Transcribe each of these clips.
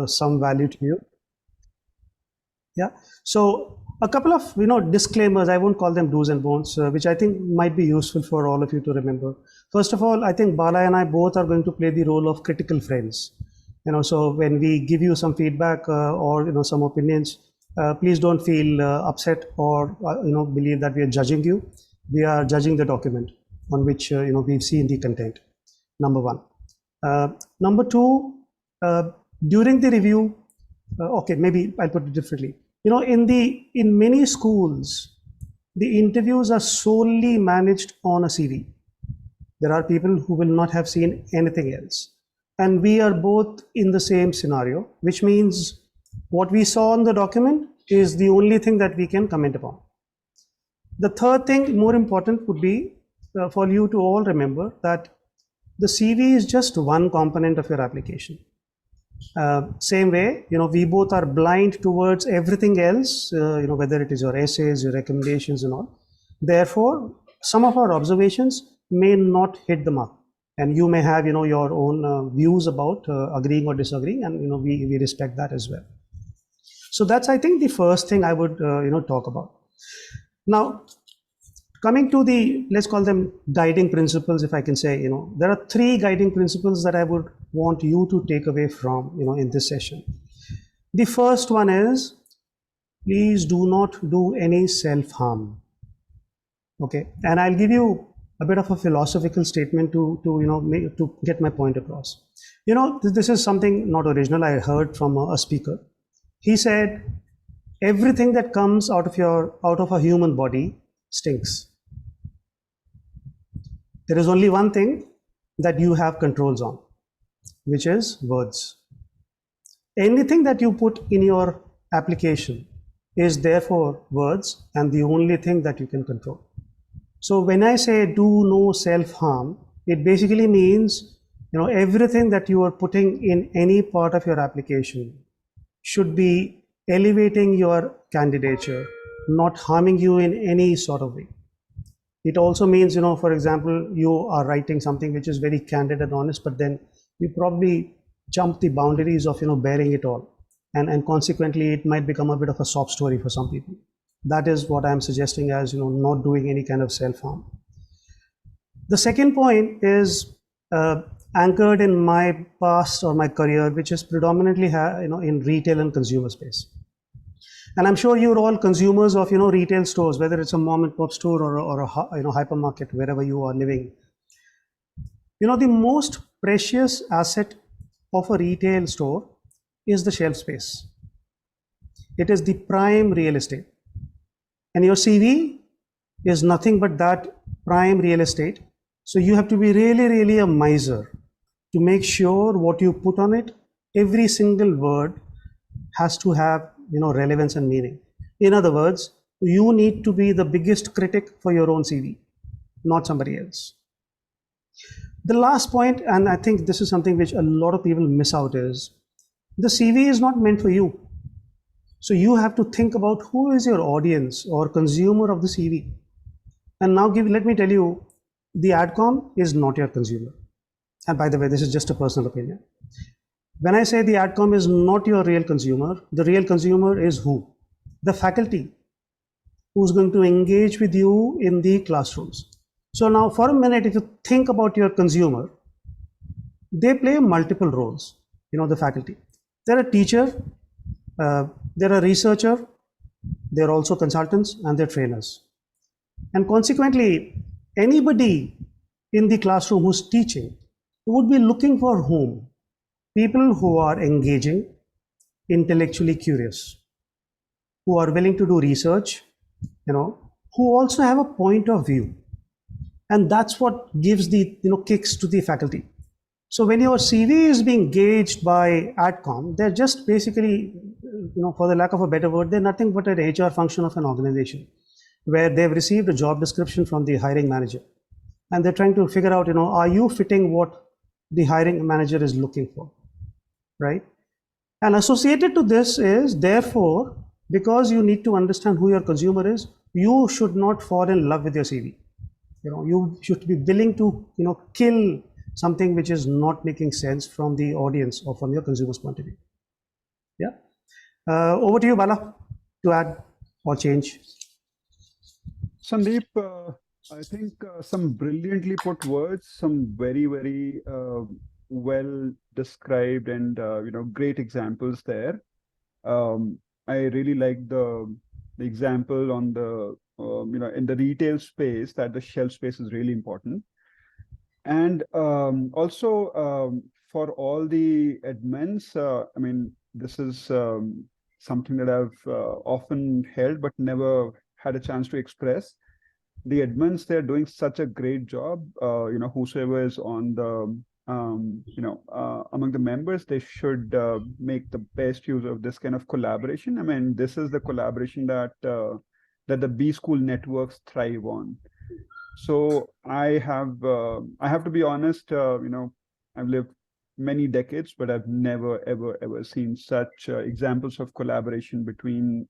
some value to you. Yeah. So a couple of disclaimers. I won't call them do's and don'ts, which I think might be useful for all of you to remember. First of all, I think Bala and I both are going to play the role of critical friends. So when we give you some feedback or some opinions, please don't feel upset or believe that we are judging you. We are judging the document on which we've seen the content. Number one. Number two, during the review, okay, maybe I'll put it differently. In many schools, the interviews are solely managed on a CV. There are people who will not have seen anything else. And we are both in the same scenario, which means what we saw on the document is the only thing that we can comment upon. The third thing, more important, would be for you to all remember that the CV is just one component of your application. Same way, we both are blind towards everything else, whether it is your essays, your recommendations and all. Therefore, some of our observations may not hit the mark. And you may have, your own views about agreeing or disagreeing, and, we respect that as well. So that's, I think, the first thing I would, talk about. Now, coming to the, let's call them guiding principles, if I can say, there are three guiding principles that I would want you to take away from, in this session. The first one is, please do not do any self-harm. Okay, and I'll give you a bit of a philosophical statement to get my point across. This is something not original. I heard from a speaker. He said, everything that comes out of a human body stinks. There is only one thing that you have controls on, which is words. Anything that you put in your application is therefore words, and the only thing that you can control. So when I say do no self-harm, it basically means, everything that you are putting in any part of your application should be elevating your candidature, not harming you in any sort of way. It also means, for example, you are writing something which is very candid and honest, but then you probably jump the boundaries of, bearing it all. And consequently, it might become a bit of a sob story for some people. That is what I'm suggesting as, not doing any kind of self-harm. The second point is anchored in my past or my career, which is predominantly, in retail and consumer space. And I'm sure you're all consumers of, retail stores, whether it's a mom and pop store or a hypermarket, wherever you are living. The most precious asset of a retail store is the shelf space. It is the prime real estate. And your CV is nothing but that prime real estate. So you have to be really, really a miser to make sure what you put on it, every single word has to have, relevance and meaning. In other words, you need to be the biggest critic for your own CV, not somebody else. The last point, and I think this is something which a lot of people miss out, is the CV is not meant for you. So you have to think about who is your audience or consumer of the CV. And now let me tell you, the AdCom is not your consumer. And by the way, this is just a personal opinion. When I say the AdCom is not your real consumer, the real consumer is who? The faculty, who's going to engage with you in the classrooms. So now for a minute, if you think about your consumer, they play multiple roles, the faculty. They're a teacher, they're a researcher, they're also consultants, and they're trainers. And consequently, anybody in the classroom who's teaching would be looking for whom? People who are engaging, intellectually curious, who are willing to do research, who also have a point of view. And that's what gives the, kicks to the faculty. So when your CV is being gauged by AdCom, they're just basically, for the lack of a better word, they're nothing but an HR function of an organization where they've received a job description from the hiring manager. And they're trying to figure out, are you fitting what the hiring manager is looking for, right? And associated to this is, therefore, because you need to understand who your consumer is, you should not fall in love with your CV. You should be willing to, kill something which is not making sense from the audience or from your consumer's point of view. Yeah. Over to you, Bala, to add or change. Sandeep, I think some brilliantly put words, some very, very well described and great examples there. Um, I really like the example on the in the retail space, that the shelf space is really important. And also for all the admins, I mean, this is something that I've often held but never had a chance to express. The admins, they're doing such a great job. Whosoever is on the among the members, they should make the best use of this kind of collaboration. I mean, this is the collaboration that the B school networks thrive on. So I have to be honest. I've lived many decades, but I've never ever seen such examples of collaboration between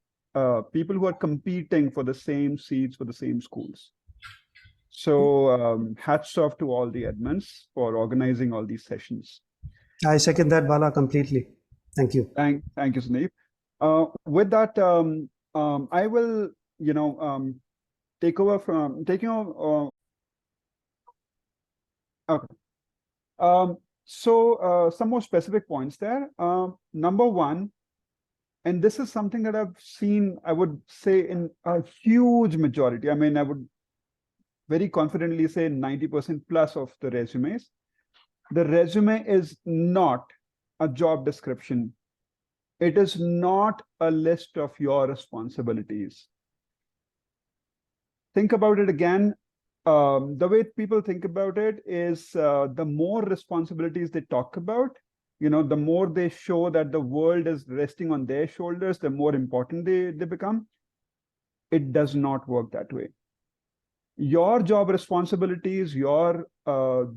people who are competing for the same seats for the same schools. So hats off to all the admins for organizing all these sessions. I second that, Bala, completely. Thank you. Thank you, Sandeep. With that, I will take over from taking over. Okay. So some more specific points there. Number one, and this is something that I've seen, I would say, in a huge majority. I mean, I would very confidently say 90% plus of the resumes. The resume is not a job description. It is not a list of your responsibilities. Think about it again. The way people think about it is the more responsibilities they talk about, the more they show that the world is resting on their shoulders, the more important they become. It does not work that way. Your job responsibilities, your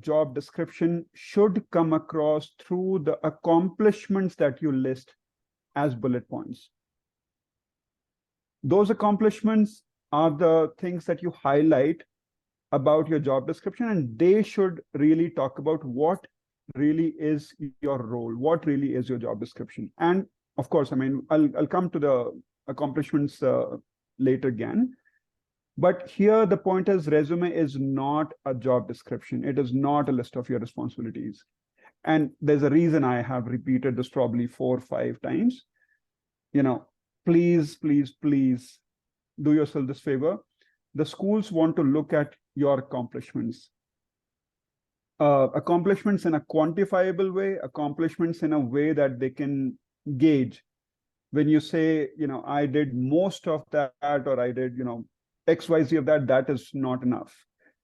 job description should come across through the accomplishments that you list as bullet points. Those accomplishments are the things that you highlight about your job description, and they should really talk about what really is your role, what really is your job description. And of course, I mean, I'll come to the accomplishments later again. But here the point is, resume is not a job description. It is not a list of your responsibilities. And there's a reason I have repeated this probably 4 or 5 times. Please, please, please do yourself this favor. The schools want to look at your accomplishments. Accomplishments in a quantifiable way, accomplishments in a way that they can gauge. When you say, I did most of that, or I did, XYZ of that, that is not enough.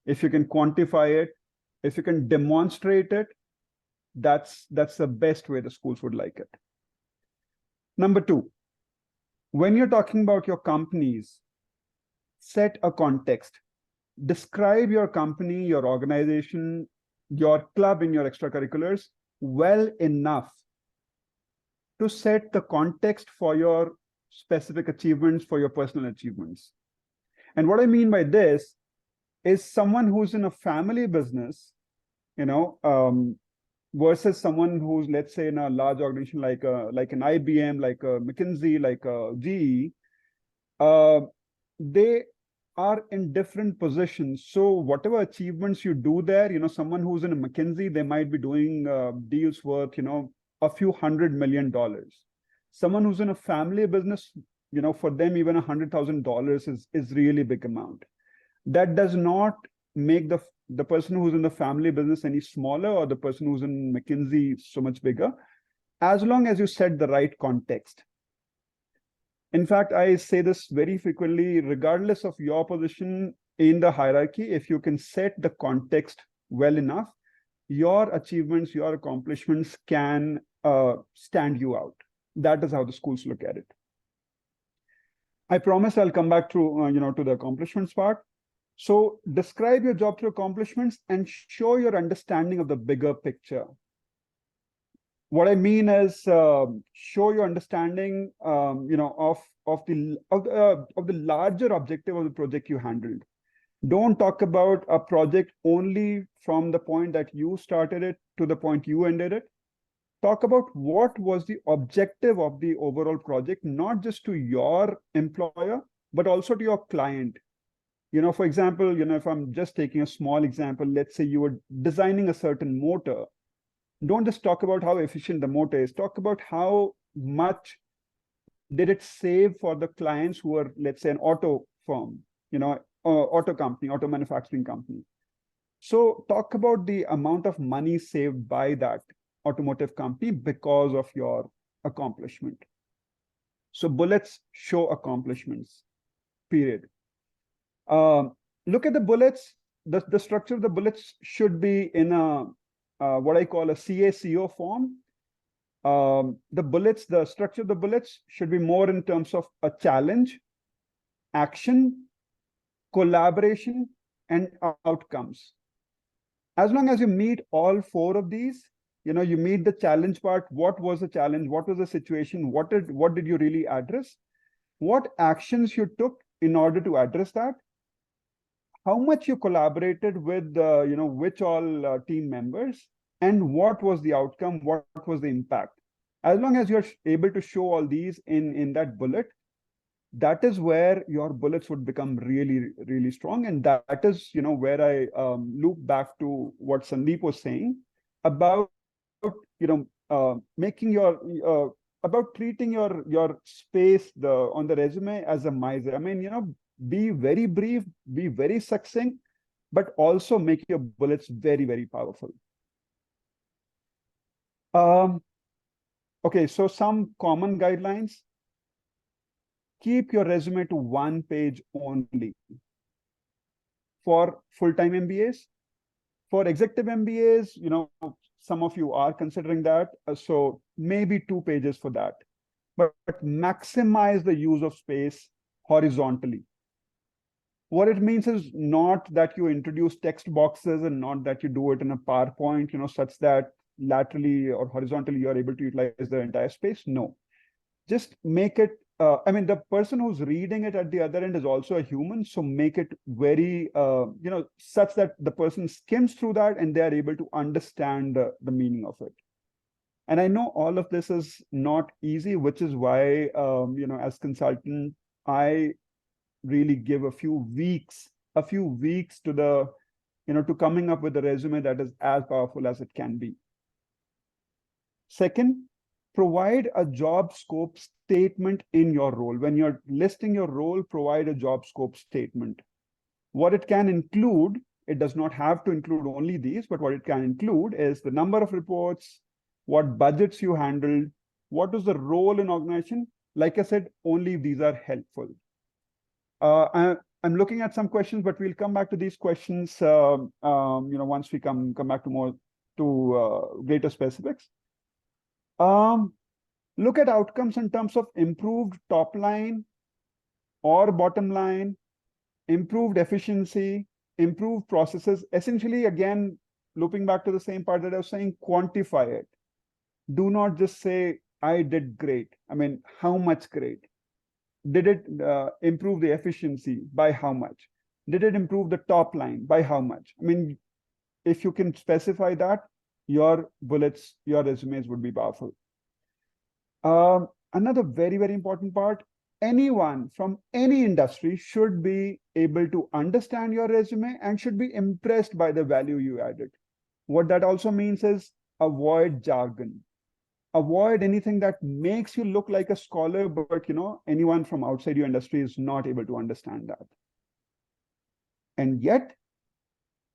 If you can quantify it, if you can demonstrate it, that's the best way the schools would like it. Number 2, when you're talking about your companies, set a context. Describe your company, your organization, your club in your extracurriculars well enough to set the context for your specific achievements, for your personal achievements. And what I mean by this is someone who's in a family business, versus someone who's, let's say, in a large organization like an IBM, like a McKinsey, like a GE, they are in different positions. So whatever achievements you do there, someone who's in a McKinsey, they might be doing deals worth, a few $100 million. Someone who's in a family business, for them, even $100,000 is really big amount. That does not make the person who's in the family business any smaller, or the person who's in McKinsey so much bigger, as long as you set the right context. In fact, I say this very frequently, regardless of your position in the hierarchy, if you can set the context well enough, your achievements, your accomplishments can stand you out. That is how the schools look at it. I promise I'll come back to, to the accomplishments part. So describe your job through accomplishments and show your understanding of the bigger picture. What I mean is show your understanding, of the larger objective of the project you handled. Don't talk about a project only from the point that you started it to the point you ended it. talk about what was the objective of the overall project, not just to your employer, but also to your client. For example, if I'm just taking a small example, let's say you were designing a certain motor. Don't just talk about how efficient the motor is, talk about how much did it save for the clients who are, let's say, an auto firm, auto company, auto manufacturing company. So talk about the amount of money saved by that automotive company because of your accomplishment. So bullets show accomplishments, period. Look at the bullets. The structure of the bullets should be in a what I call a CACO form. The structure of the bullets should be more in terms of a challenge, action, collaboration, and outcomes. As long as you meet all four of these, you meet the challenge part. What was the challenge? What was the situation? What did you really address? What actions you took in order to address that? How much you collaborated with, which all team members, and what was the outcome? What was the impact? As long as you're able to show all these in that bullet, that is where your bullets would become really, really strong. And that is, where I loop back to what Sandeep was saying about, making your, about treating your space on the resume as a miser. I mean, be very brief, be very succinct, but also make your bullets very, very powerful. Okay, so some common guidelines. Keep your resume to one page only for full-time MBAs. For executive MBAs, some of you are considering that, so maybe 2 pages for that. But maximize the use of space horizontally. What it means is not that you introduce text boxes and not that you do it in a PowerPoint, such that laterally or horizontally you're able to utilize the entire space. No, just make it, I mean, the person who's reading it at the other end is also a human. So make it very, such that the person skims through that and they are able to understand the meaning of it. And I know all of this is not easy, which is why, as consultant, I really give a few weeks to the, to coming up with a resume that is as powerful as it can be. Second, provide a job scope statement in your role. When you're listing your role, provide a job scope statement. What it can include, it does not have to include only these, but what it can include is the number of reports, what budgets you handled, what was the role in organization. Like I said, only if these are helpful. I'm looking at some questions, but we'll come back to these questions, once we come back to more greater specifics. Look at outcomes in terms of improved top line or bottom line, improved efficiency, improved processes. Essentially, again, looping back to the same part that I was saying, quantify it. Do not just say, I did great. I mean, how much great? Did it improve the efficiency? By how much? Did it improve the top line? By how much? I mean, if you can specify that, your bullets, your resumes would be powerful. Another very, very important part, anyone from any industry should be able to understand your resume and should be impressed by the value you added. What that also means is avoid jargon. Avoid anything that makes you look like a scholar, but anyone from outside your industry is not able to understand that. And yet,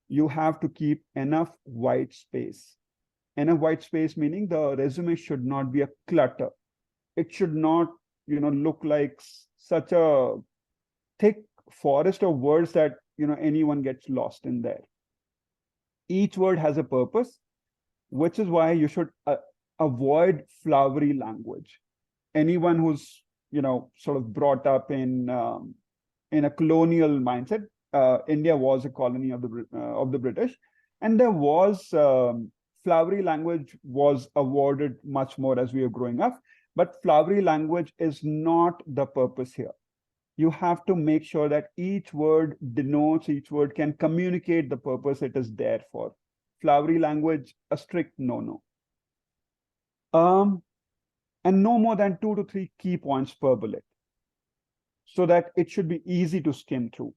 you have to keep enough white space. Enough white space meaning the resume should not be a clutter. It should not, look like such a thick forest of words that, anyone gets lost in there. Each word has a purpose, which is why you should avoid flowery language. Anyone who's, sort of brought up in a colonial mindset, India was a colony of the British, and there was flowery language was awarded much more as we were growing up. But flowery language is not the purpose here. You have to make sure that each word denotes, each word can communicate the purpose it is there for. Flowery language, a strict no-no. And no more than 2 to 3 key points per bullet, so that it should be easy to skim through.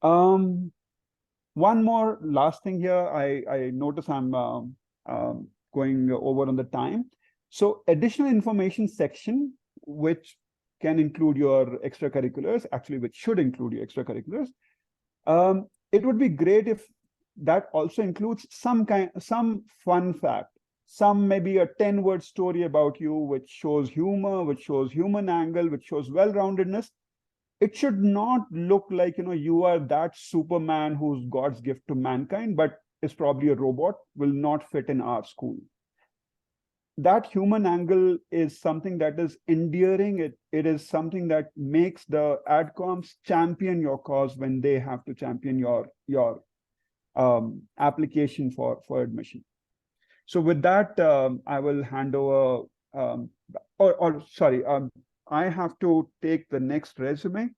One more last thing here. I notice I'm going over on the time. So additional information section, which can include your extracurriculars, actually, which should include your extracurriculars. It would be great if that also includes some fun fact, some maybe a 10-word story about you, which shows humor, which shows human angle, which shows well-roundedness. It should not look like, you are that Superman who's God's gift to mankind, but is probably a robot, will not fit in our school. That human angle is something that is endearing. It is something that makes the adcoms champion your cause when they have to champion your application for admission. So with that, I will hand over, I have to take the next resume.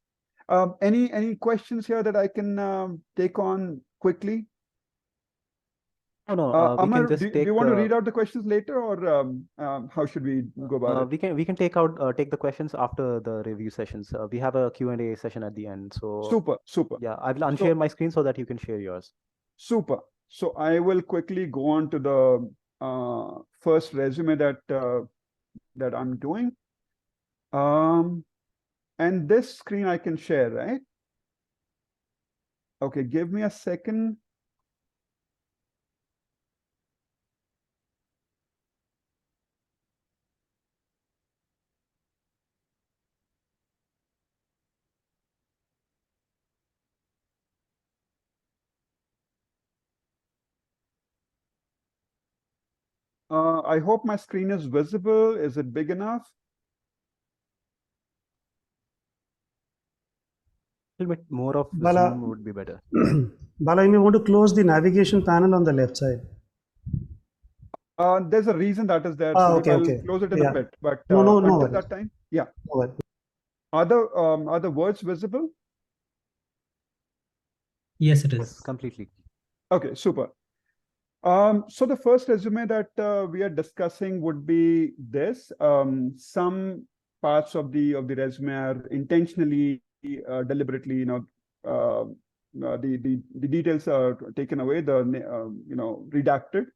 Any questions here that I can take on quickly? No, no, we can Amar, just do take. you want to read out the questions later, or how should we go about it? We can take the questions after the review sessions. We have a Q&A session at the end. So Super. yeah, I will unshare my screen so that you can share yours. Super. So I will quickly go on to the first resume that I'm doing. And this screen I can share, right? Okay, give me a second. I hope my screen is visible. Is it big enough? A little bit more of Bala, zoom would be better. Bala, you may want to close the navigation panel on the left side. There's a reason that is there. Okay, I'll okay. close it in a bit, but no until worries. that time, yeah. No worries. Are the words visible? Yes, it Yes, is. completely. Okay, super. So the first resume that we are discussing would be this. Some parts of the resume are intentionally, deliberately, the details are taken away, redacted.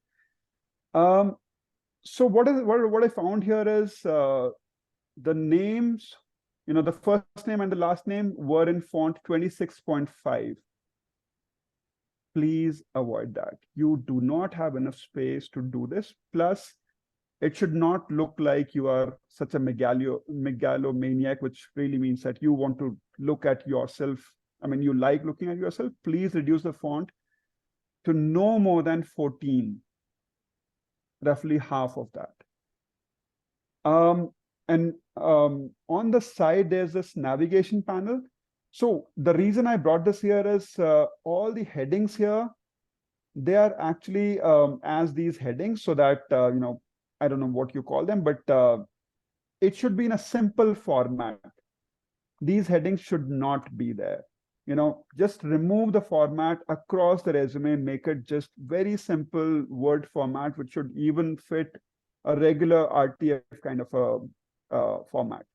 So what I found here is the names, the first name and the last name were in font 26.5. Please avoid that. You do not have enough space to do this. Plus, it should not look like you are such a megalomaniac, which really means that you want to look at yourself. I mean, you like looking at yourself. Please reduce the font to no more than 14, roughly half of that. And on the side, there's this navigation panel. So the reason I brought this here is all the headings here, they are actually as these headings, so that, I don't know what you call them, but it should be in a simple format. These headings should not be there. Just remove the format across the resume, make it just very simple Word format, which should even fit a regular RTF kind of a format.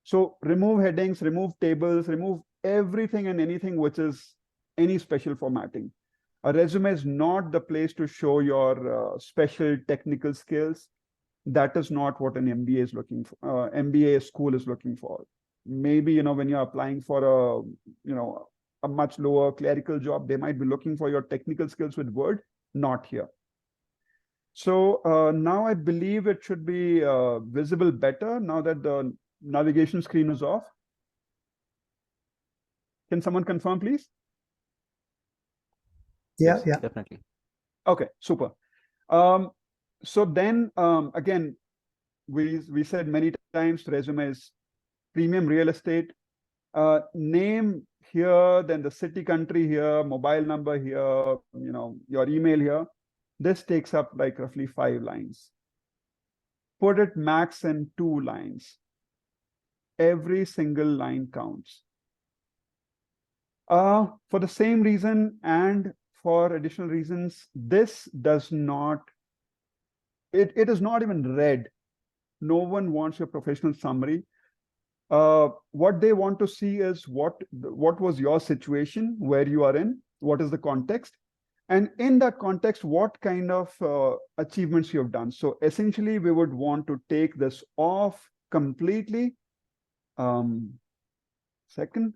So remove headings, remove tables, remove everything and anything which is any special formatting. A resume is not the place to show your special technical skills. That is not what an MBA is looking for. MBA school is looking for. Maybe, when you're applying for a much lower clerical job, they might be looking for your technical skills with Word, not here. So now I believe it should be visible better now that the navigation screen is off. Can someone confirm, please? Yeah, Yes, yeah. definitely. Okay, super. So then again, we said many times resume is premium real estate. Name here, then the city, country here, mobile number here, your email here. This takes up like roughly 5 lines. Put it max in 2 lines. Every single line counts. For the same reason and for additional reasons, this does not, it is not even read. No one wants your professional summary. What they want to see is what was your situation, where you are in, what is the context, and in that context, what kind of achievements you have done. So essentially, we would want to take this off completely. Second.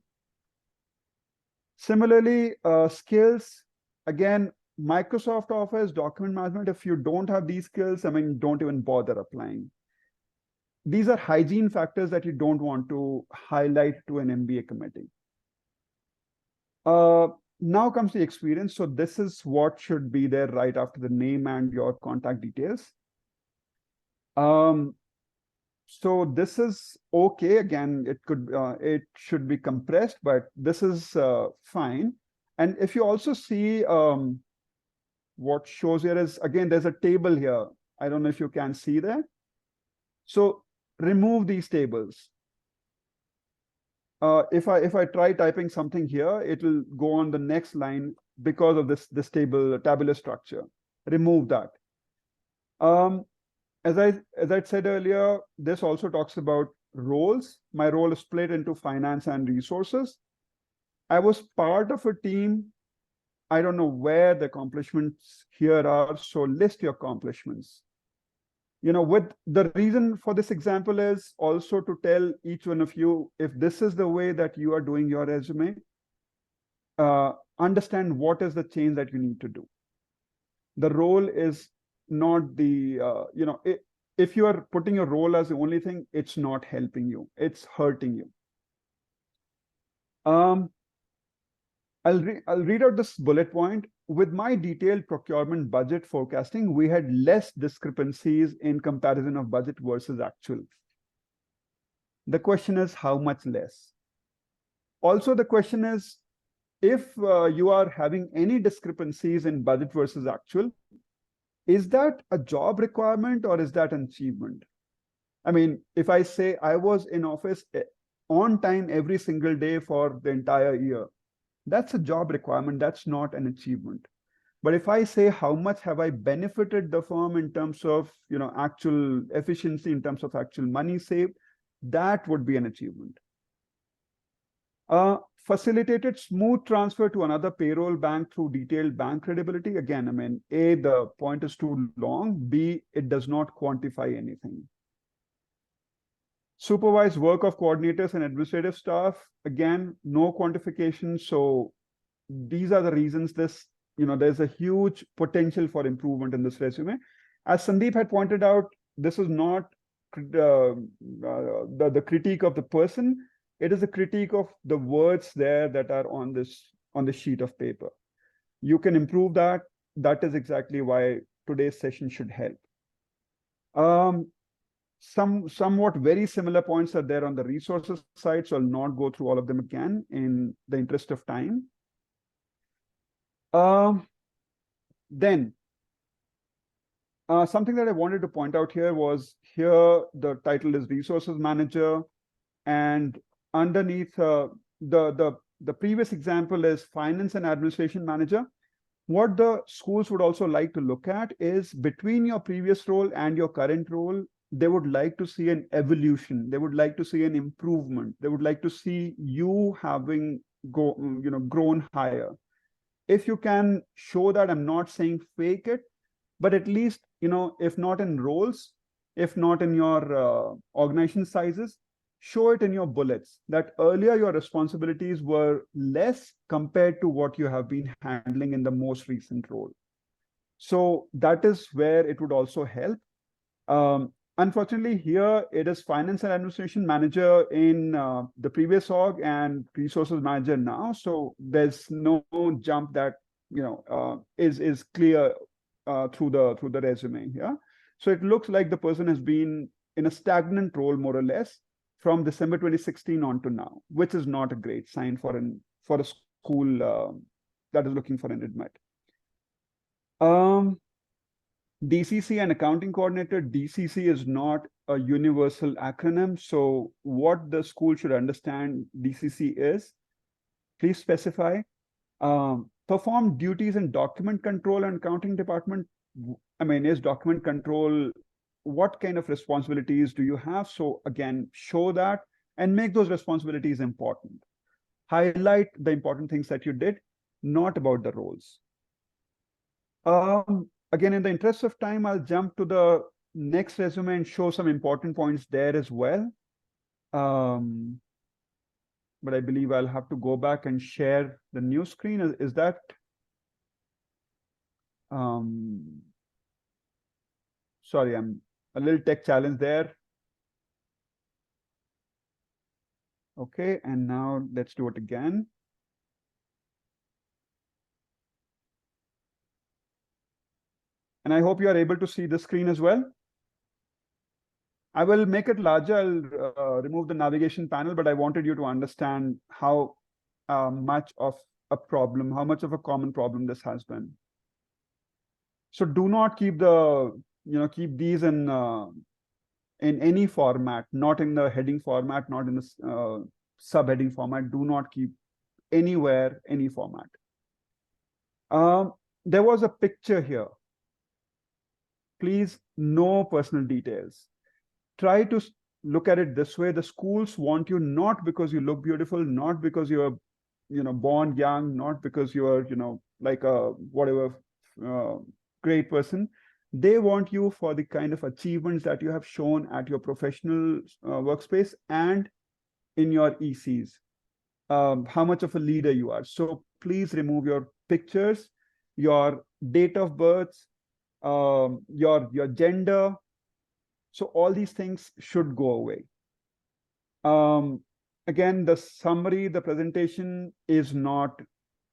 Similarly, skills, again, Microsoft Office, document management, if you don't have these skills, I mean, don't even bother applying. These are hygiene factors that you don't want to highlight to an MBA committee. Now comes the experience. So this is what should be there right after the name and your contact details. So this is okay. Again, it should be compressed, but this is fine. And if you also see what shows here is, again, there's a table here. I don't know if you can see that. So remove these tables. If I try typing something here, it will go on the next line because of this tabular structure. Remove that. As I said earlier, this also talks about roles. My role is split into finance and resources. I was part of a team. I don't know where the accomplishments here are, so list your accomplishments. With the reason for this example is also to tell each one of you, if this is the way that you are doing your resume, understand what is the change that you need to do. The role is not the, if you are putting your role as the only thing, it's not helping you, it's hurting you. I'll read out this bullet point. With my detailed procurement budget forecasting, we had less discrepancies in comparison of budget versus actual. The question is how much less? Also, the question is, if you are having any discrepancies in budget versus actual, is that a job requirement or is that an achievement? I mean, if I say I was in office on time every single day for the entire year, that's a job requirement, that's not an achievement. But if I say how much have I benefited the firm in terms of actual efficiency, in terms of actual money saved, that would be an achievement. Facilitated smooth transfer to another payroll bank through detailed bank credibility. Again, I mean, A, the point is too long. B, it does not quantify anything. Supervised work of coordinators and administrative staff. Again, no quantification. So these are the reasons there's a huge potential for improvement in this resume. As Sandeep had pointed out, this is not the critique of the person. It is a critique of the words there that are on the sheet of paper. You can improve that. That is exactly why today's session should help. Somewhat very similar points are there on the resources side, so I'll not go through all of them again in the interest of time. Then something that I wanted to point out here was here the title is Resources Manager, and underneath the previous example is Finance and Administration Manager. What the schools would also like to look at is between your previous role and your current role, they would like to see an evolution. They would like to see an improvement. They would like to see you having grown higher. If you can show that, I'm not saying fake it, but at least, if not in roles, if not in your organization sizes, show it in your bullets that earlier your responsibilities were less compared to what you have been handling in the most recent role. So that is where it would also help. Unfortunately, here it is Finance and Administration Manager in the previous org and Resources Manager now. So there's no jump that is clear through the resume. Yeah. So it looks like the person has been in a stagnant role more or less from December 2016 on to now, which is not a great sign for a school that is looking for an admit. DCC and Accounting Coordinator. DCC is not a universal acronym. So what the school should understand DCC is, please specify. Perform duties in document control and accounting department. I mean, is document control, what kind of responsibilities do you have? So again, show that and make those responsibilities important. Highlight the important things that you did, not about the roles. Again, in the interest of time, I'll jump to the next resume and show some important points there as well. But I believe I'll have to go back and share the new screen. Is that? Sorry, I'm a little tech challenge there. Okay, and now let's do it again. And I hope you are able to see the screen as well. I will make it larger. I'll remove the navigation panel, but I wanted you to understand how much of a problem, how much of a common problem this has been. So do not keep keep these in any format, not in the heading format, not in the subheading format. Do not keep anywhere, any format. There was a picture here. Please, no personal details. Try to look at it this way. The schools want you not because you look beautiful, not because you're, born young, not because you're, like a whatever great person. They want you for the kind of achievements that you have shown at your professional workspace and in your ECs, how much of a leader you are. So please remove your pictures, your date of birth, your gender. So all these things should go away. Again, the summary, the presentation is not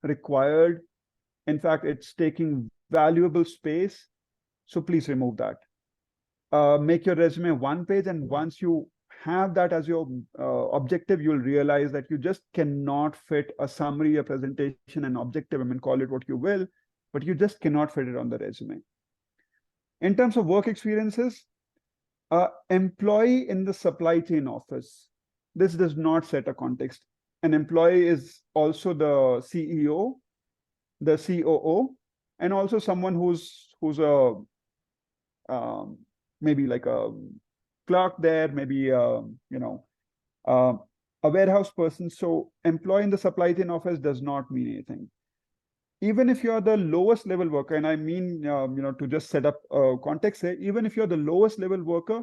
required. In fact, it's taking valuable space. So please remove that. Make your resume one page, and once you have that as your objective, you'll realize that you just cannot fit a summary, a presentation, an objective, I mean, call it what you will, but you just cannot fit it on the resume. In terms of work experiences, employee in the supply chain office. This does not set a context. An employee is also the CEO, the COO, and also someone who's a maybe like a clerk there, maybe a warehouse person. So employee in the supply chain office does not mean anything. Even if you're the lowest level worker, and I mean, to just set up a context here, even if you're the lowest level worker,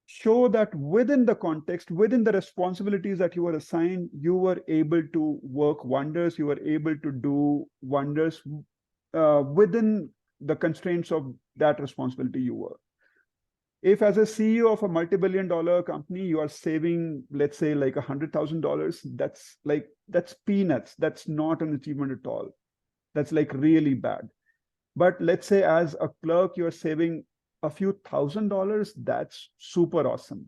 show that within the context, within the responsibilities that you were assigned, you were able to work wonders, you were able to do wonders within the constraints of that responsibility you were. If as a CEO of a multi-billion-dollar company, you are saving, let's say, like $100,000, that's peanuts. That's not an achievement at all. That's like really bad. But let's say as a clerk, you're saving a few $1,000s, that's super awesome.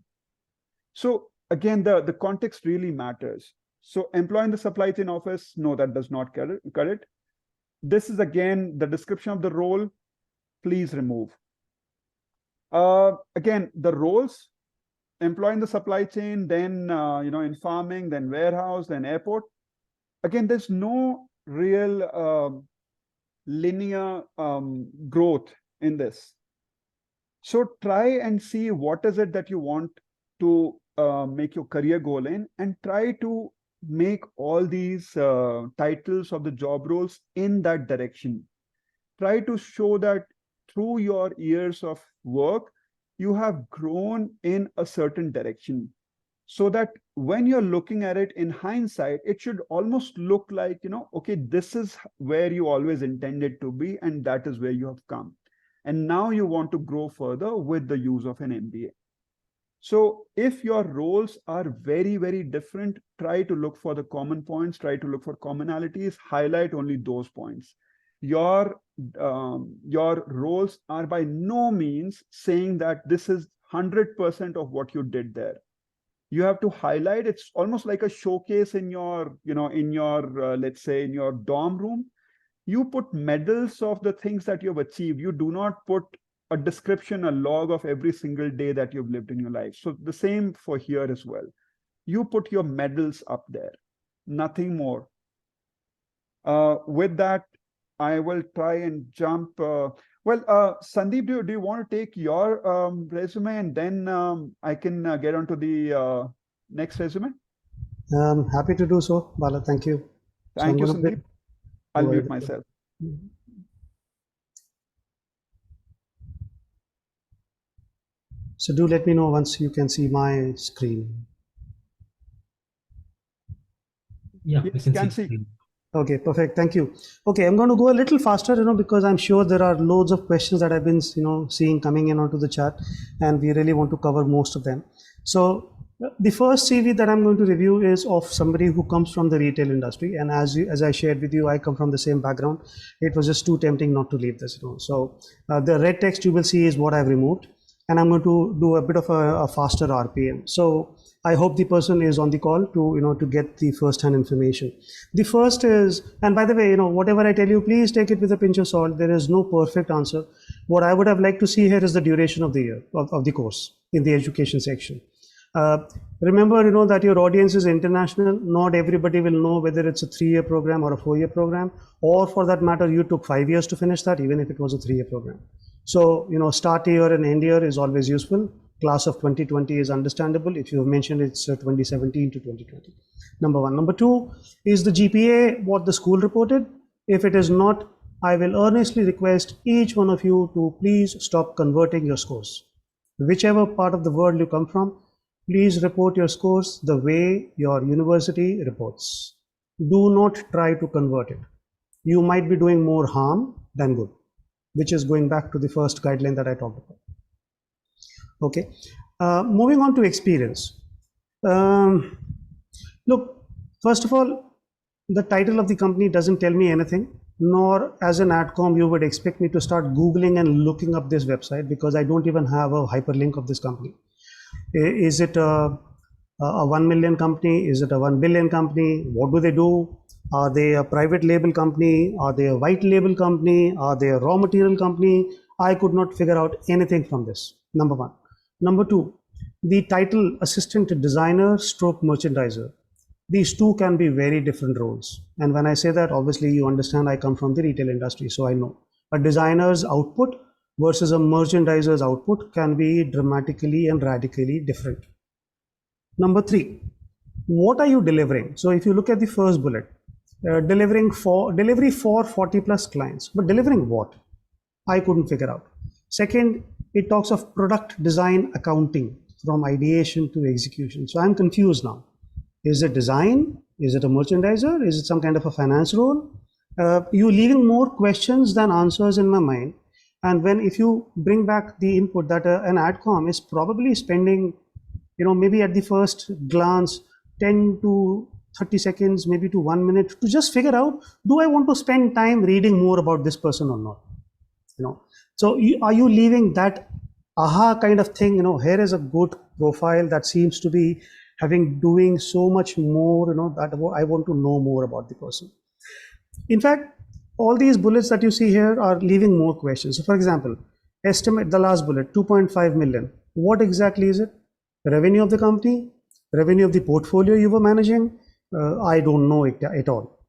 So again, the context really matters. So employee in the supply chain office, no, that does not cut it. This is again, the description of the role, please remove. Again, the roles, employee in the supply chain, then, in farming, then warehouse, then airport. Again, there's no real linear growth in this. So try and see what is it that you want to make your career goal in, and try to make all these titles of the job roles in that direction. Try to show that through your years of work, you have grown in a certain direction, so that when you're looking at it in hindsight, it should almost look like, okay, this is where you always intended to be, and that is where you have come. And now you want to grow further with the use of an MBA. So if your roles are very, very different, try to look for the common points, try to look for commonalities, highlight only those points. Your roles are by no means saying that this is 100% of what you did there. You have to highlight. It's almost like a showcase in your, let's say in your dorm room. You put medals of the things that you've achieved. You do not put a description, a log of every single day that you've lived in your life. So the same for here as well. You put your medals up there, nothing more. With that, I will try and jump. Well, Sandeep, do you want to take your resume and then I can get on to the next resume? Happy to do so, Bala. Thank you. Thank you, Sandeep. I'll Go mute ahead. myself. So do let me know once you can see my screen. Yeah, Yes, we can see. see. Okay, perfect. Thank you. Okay, I'm going to go a little faster, because I'm sure there are loads of questions that I've been, seeing coming in onto the chat, and we really want to cover most of them. So the first CV that I'm going to review is of somebody who comes from the retail industry, and as I shared with you, I come from the same background. It was just too tempting not to leave this. So the red text you will see is what I've removed, and I'm going to do a bit of a faster RPM. So I hope the person is on the call to get the first-hand information. The first is, and by the way, whatever I tell you, please take it with a pinch of salt. There is no perfect answer. What I would have liked to see here is the duration of the year of the course in the education section. Remember, that your audience is international. Not everybody will know whether it's a 3-year program or a 4-year program, or for that matter, you took 5 years to finish that, even if it was a 3-year program. So, start year and end year is always useful. Class of 2020 is understandable if you have mentioned it's 2017 to 2020. Number one. Number two is the GPA, what the school reported. If it is not, I will earnestly request each one of you to please stop converting your scores. Whichever part of the world you come from, please report your scores the way your university reports. Do not try to convert it. You might be doing more harm than good, which is going back to the first guideline that I talked about. Okay, moving on to experience. Look, first of all, the title of the company doesn't tell me anything, nor as an adcom you would expect me to start Googling and looking up this website, because I don't even have a hyperlink of this company. Is it a 1 million company? Is it a 1 billion company? What do they do? Are they a private label company? Are they a white label company? Are they a raw material company? I could not figure out anything from this, number one. Number two, the title assistant designer stroke merchandiser. These two can be very different roles. And when I say that, obviously you understand I come from the retail industry, so I know. A designer's output versus a merchandiser's output can be dramatically and radically different. Number three, what are you delivering? So if you look at the first bullet, delivery for 40 plus clients, but delivering what? I couldn't figure out. Second, it talks of product design accounting from ideation to execution. So I'm confused now. Is it design? Is it a merchandiser? Is it some kind of a finance role? You leaving more questions than answers in my mind. And if you bring back the input that an adcom is probably spending, maybe at the first glance, 10 to 30 seconds, maybe to 1 minute to just figure out, do I want to spend time reading more about this person or not? So are you leaving that aha kind of thing? Here is a good profile that seems to be doing so much more, that I want to know more about the person. In fact, all these bullets that you see here are leaving more questions. So for example, estimate, the last bullet, 2.5 million. What exactly is it? Revenue of the company? Revenue of the portfolio you were managing? I don't know it at all.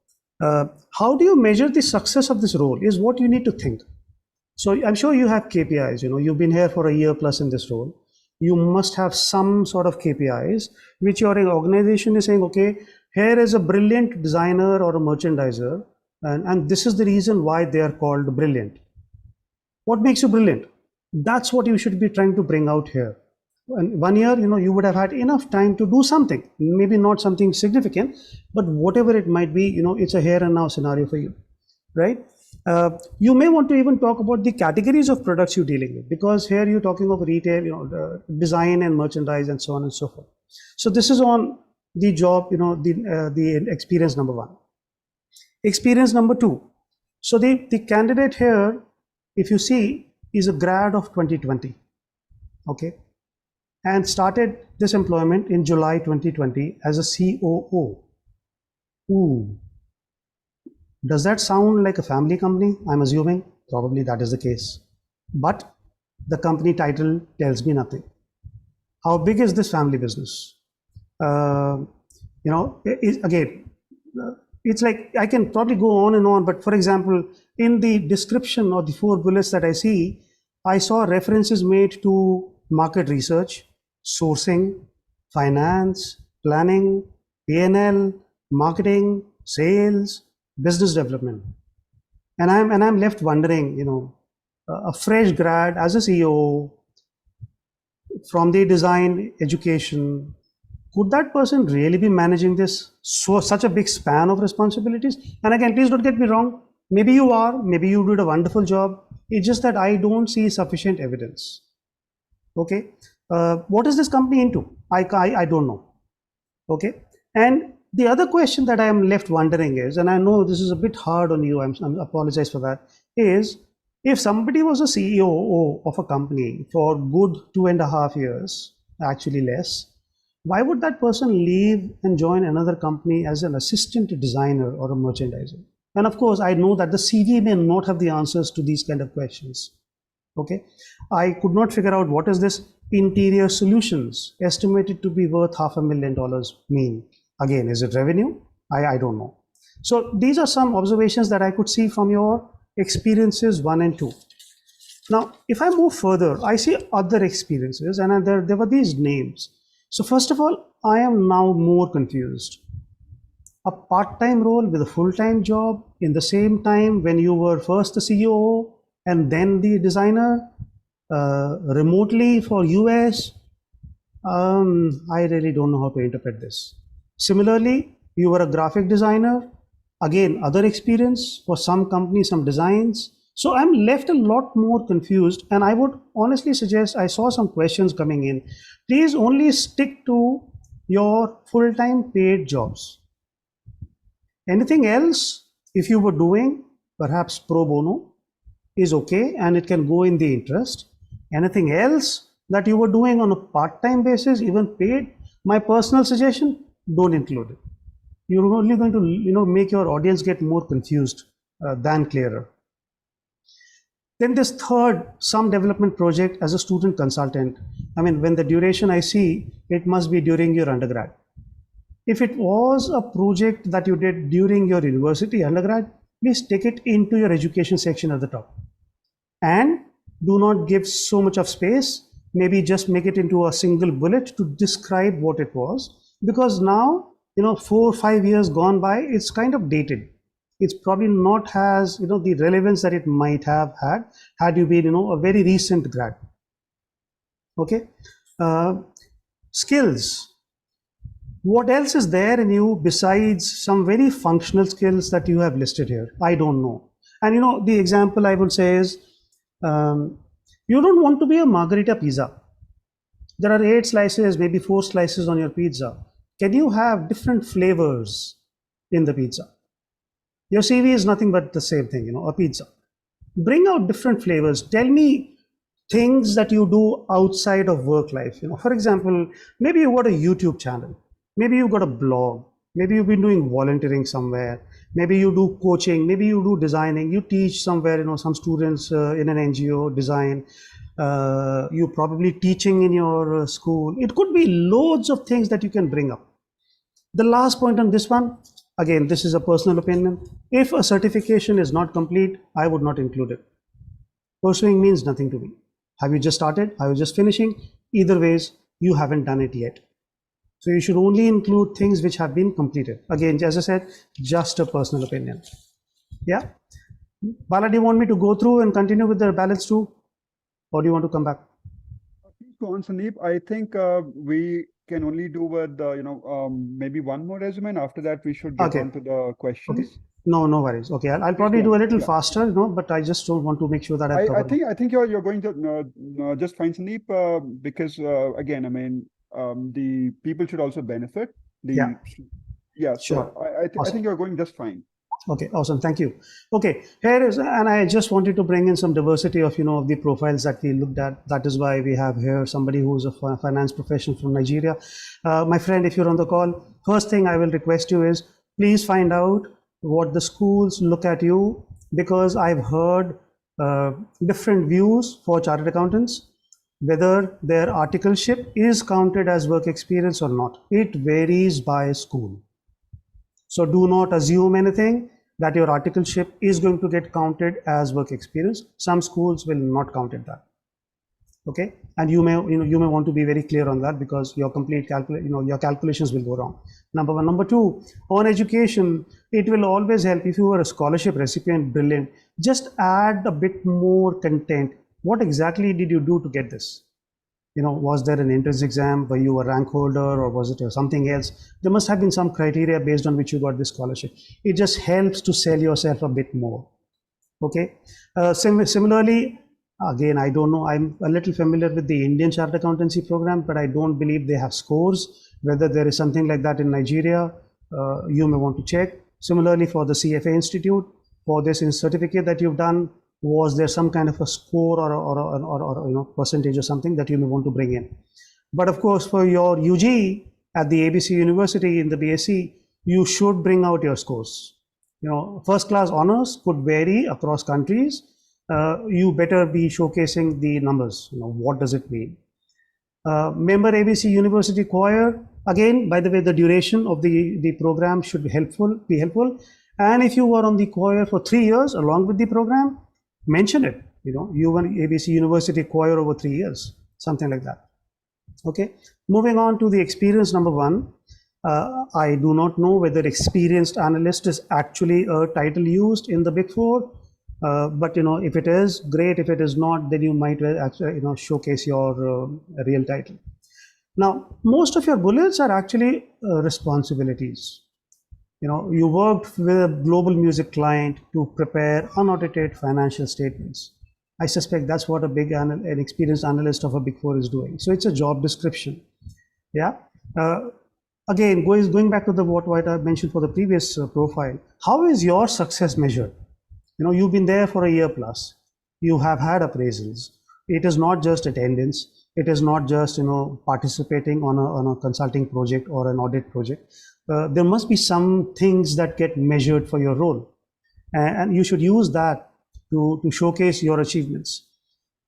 How do you measure the success of this role is what you need to think. So I'm sure you have KPIs, you've been here for a year plus in this role. You must have some sort of KPIs, which your organization is saying, okay, here is a brilliant designer or a merchandiser, and this is the reason why they are called brilliant. What makes you brilliant? That's what you should be trying to bring out here. And 1 year, you would have had enough time to do something, maybe not something significant, but whatever it might be, it's a here and now scenario for you, right? You may want to even talk about the categories of products you're dealing with, because here you're talking of retail, design and merchandise and so on and so forth. So this is on the job, the experience number one. Experience number two. So the candidate here, if you see, is a grad of 2020, okay, and started this employment in July 2020 as a COO. Ooh. Does that sound like a family company? I'm assuming probably that is the case, but the company title tells me nothing. How big is this family business? Again, it's like I can probably go on and on, but for example, in the description or the 4 bullets that I see, I saw references made to market research, sourcing, finance, planning, P&L, marketing, sales, business development. And I'm left wondering, a fresh grad as a CEO from the design education, could that person really be managing this such a big span of responsibilities? And again, please don't get me wrong. Maybe you are, maybe you did a wonderful job. It's just that I don't see sufficient evidence. Okay. What is this company into? I don't know. Okay. And the other question that I am left wondering is, and I know this is a bit hard on you, I'm apologize for that, is if somebody was a CEO of a company for good 2.5 years, actually less, why would that person leave and join another company as an assistant designer or a merchandiser? And of course, I know that the CV may not have the answers to these kind of questions. Okay, I could not figure out what is this interior solutions estimated to be worth $500,000 mean. Again, is it revenue? I don't know. So these are some observations that I could see from your experiences 1 and 2. Now, if I move further, I see other experiences, and there were these names. So first of all, I am now more confused. A part-time role with a full-time job in the same time when you were first the CEO and then the designer, remotely for US, I really don't know how to interpret this. Similarly, you were a graphic designer, again, other experience for some companies, some designs. So I'm left a lot more confused, and I would honestly suggest, I saw some questions coming in. Please only stick to your full-time paid jobs. Anything else, if you were doing perhaps pro bono, is okay, and it can go in the interest. Anything else that you were doing on a part-time basis, even paid, my personal suggestion, don't include it. You're only going to make your audience get more confused than clearer. Then this third, some development project as a student consultant. I mean, when the duration I see, it must be during your undergrad. If it was a project that you did during your university undergrad, please take it into your education section at the top. And do not give so much of space. Maybe just make it into a single bullet to describe what it was. Because now, 4 or 5 years gone by, it's kind of dated. It's probably not has the relevance that it might have had you been a very recent grad. Okay. Skills. What else is there in you besides some very functional skills that you have listed here? I don't know. And the example I would say is, you don't want to be a margherita pizza. There are 8 slices, maybe 4 slices on your pizza. Can you have different flavors in the pizza? Your CV is nothing but the same thing, a pizza. Bring out different flavors. Tell me things that you do outside of work life. For example, maybe you've got a YouTube channel. Maybe you've got a blog. Maybe you've been doing volunteering somewhere. Maybe you do coaching. Maybe you do designing. You teach somewhere, some students in an NGO design. You're probably teaching in your school. It could be loads of things that you can bring up. The last point on this one, again, this is a personal opinion. If a certification is not complete, I would not include it. Pursuing means nothing to me. Have you just started? Are you just finishing? Either ways, you haven't done it yet. So you should only include things which have been completed. Again, as I said, just a personal opinion. Yeah. Bala, do you want me to go through and continue with the balance too? Or do you want to come back? Go on, Sandeep. I think we can only do with maybe one more resume, and after that we should get on to the questions. Okay. No worries. Okay, I'll probably do a little faster, but I just don't want to make sure that I think you're going to just fine, Sandeep, because again, I mean, the people should also benefit. Sure. I think you're going just fine. Okay, awesome. Thank you. Okay, here is, and I just wanted to bring in some diversity of, of the profiles that we looked at. That is why we have here somebody who's a finance professional from Nigeria. My friend, if you're on the call, first thing I will request you is please find out what the schools look at you, because I've heard different views for chartered accountants, whether their articleship is counted as work experience or not. It varies by school. So do not assume anything that your articleship is going to get counted as work experience. Some schools will not count it that. Okay, and you may want to be very clear on that, because your your calculations will go wrong. Number one. Number two, on education, it will always help if you are a scholarship recipient. Brilliant. Just add a bit more content. What exactly did you do to get this? Was there an entrance exam? Were you a rank holder, or was it something else? There must have been some criteria based on which you got this scholarship. It just helps to sell yourself a bit more. Okay. Similarly, again, I don't know, I'm a little familiar with the Indian Chartered Accountancy program, but I don't believe they have scores. Whether there is something like that in Nigeria, you may want to check. Similarly, for the CFA Institute, for this certificate that you've done, was there some kind of a score or percentage or something that you may want to bring in? But of course, for your UG at the ABC University in the BSc, you should bring out your scores. First class honors could vary across countries. You better be showcasing the numbers. What does it mean? Member ABC University choir. Again, by the way, the duration of the program should be helpful. And if you were on the choir for 3 years along with the program, mention it. You were ABC University choir over 3 years, something like that. Okay. Moving on to the experience number one. I do not know whether experienced analyst is actually a title used in the Big Four. But if it is, great. If it is not, then you might actually showcase your real title. Now, most of your bullets are actually responsibilities. You worked with a global music client to prepare unaudited financial statements. I suspect that's what an experienced analyst of a Big Four is doing. So it's a job description. Yeah. Again, going back to what I mentioned for the previous profile, how is your success measured? You've been there for a year plus. You have had appraisals. It is not just attendance. It is not just participating on a consulting project or an audit project. There must be some things that get measured for your role, and you should use that to showcase your achievements.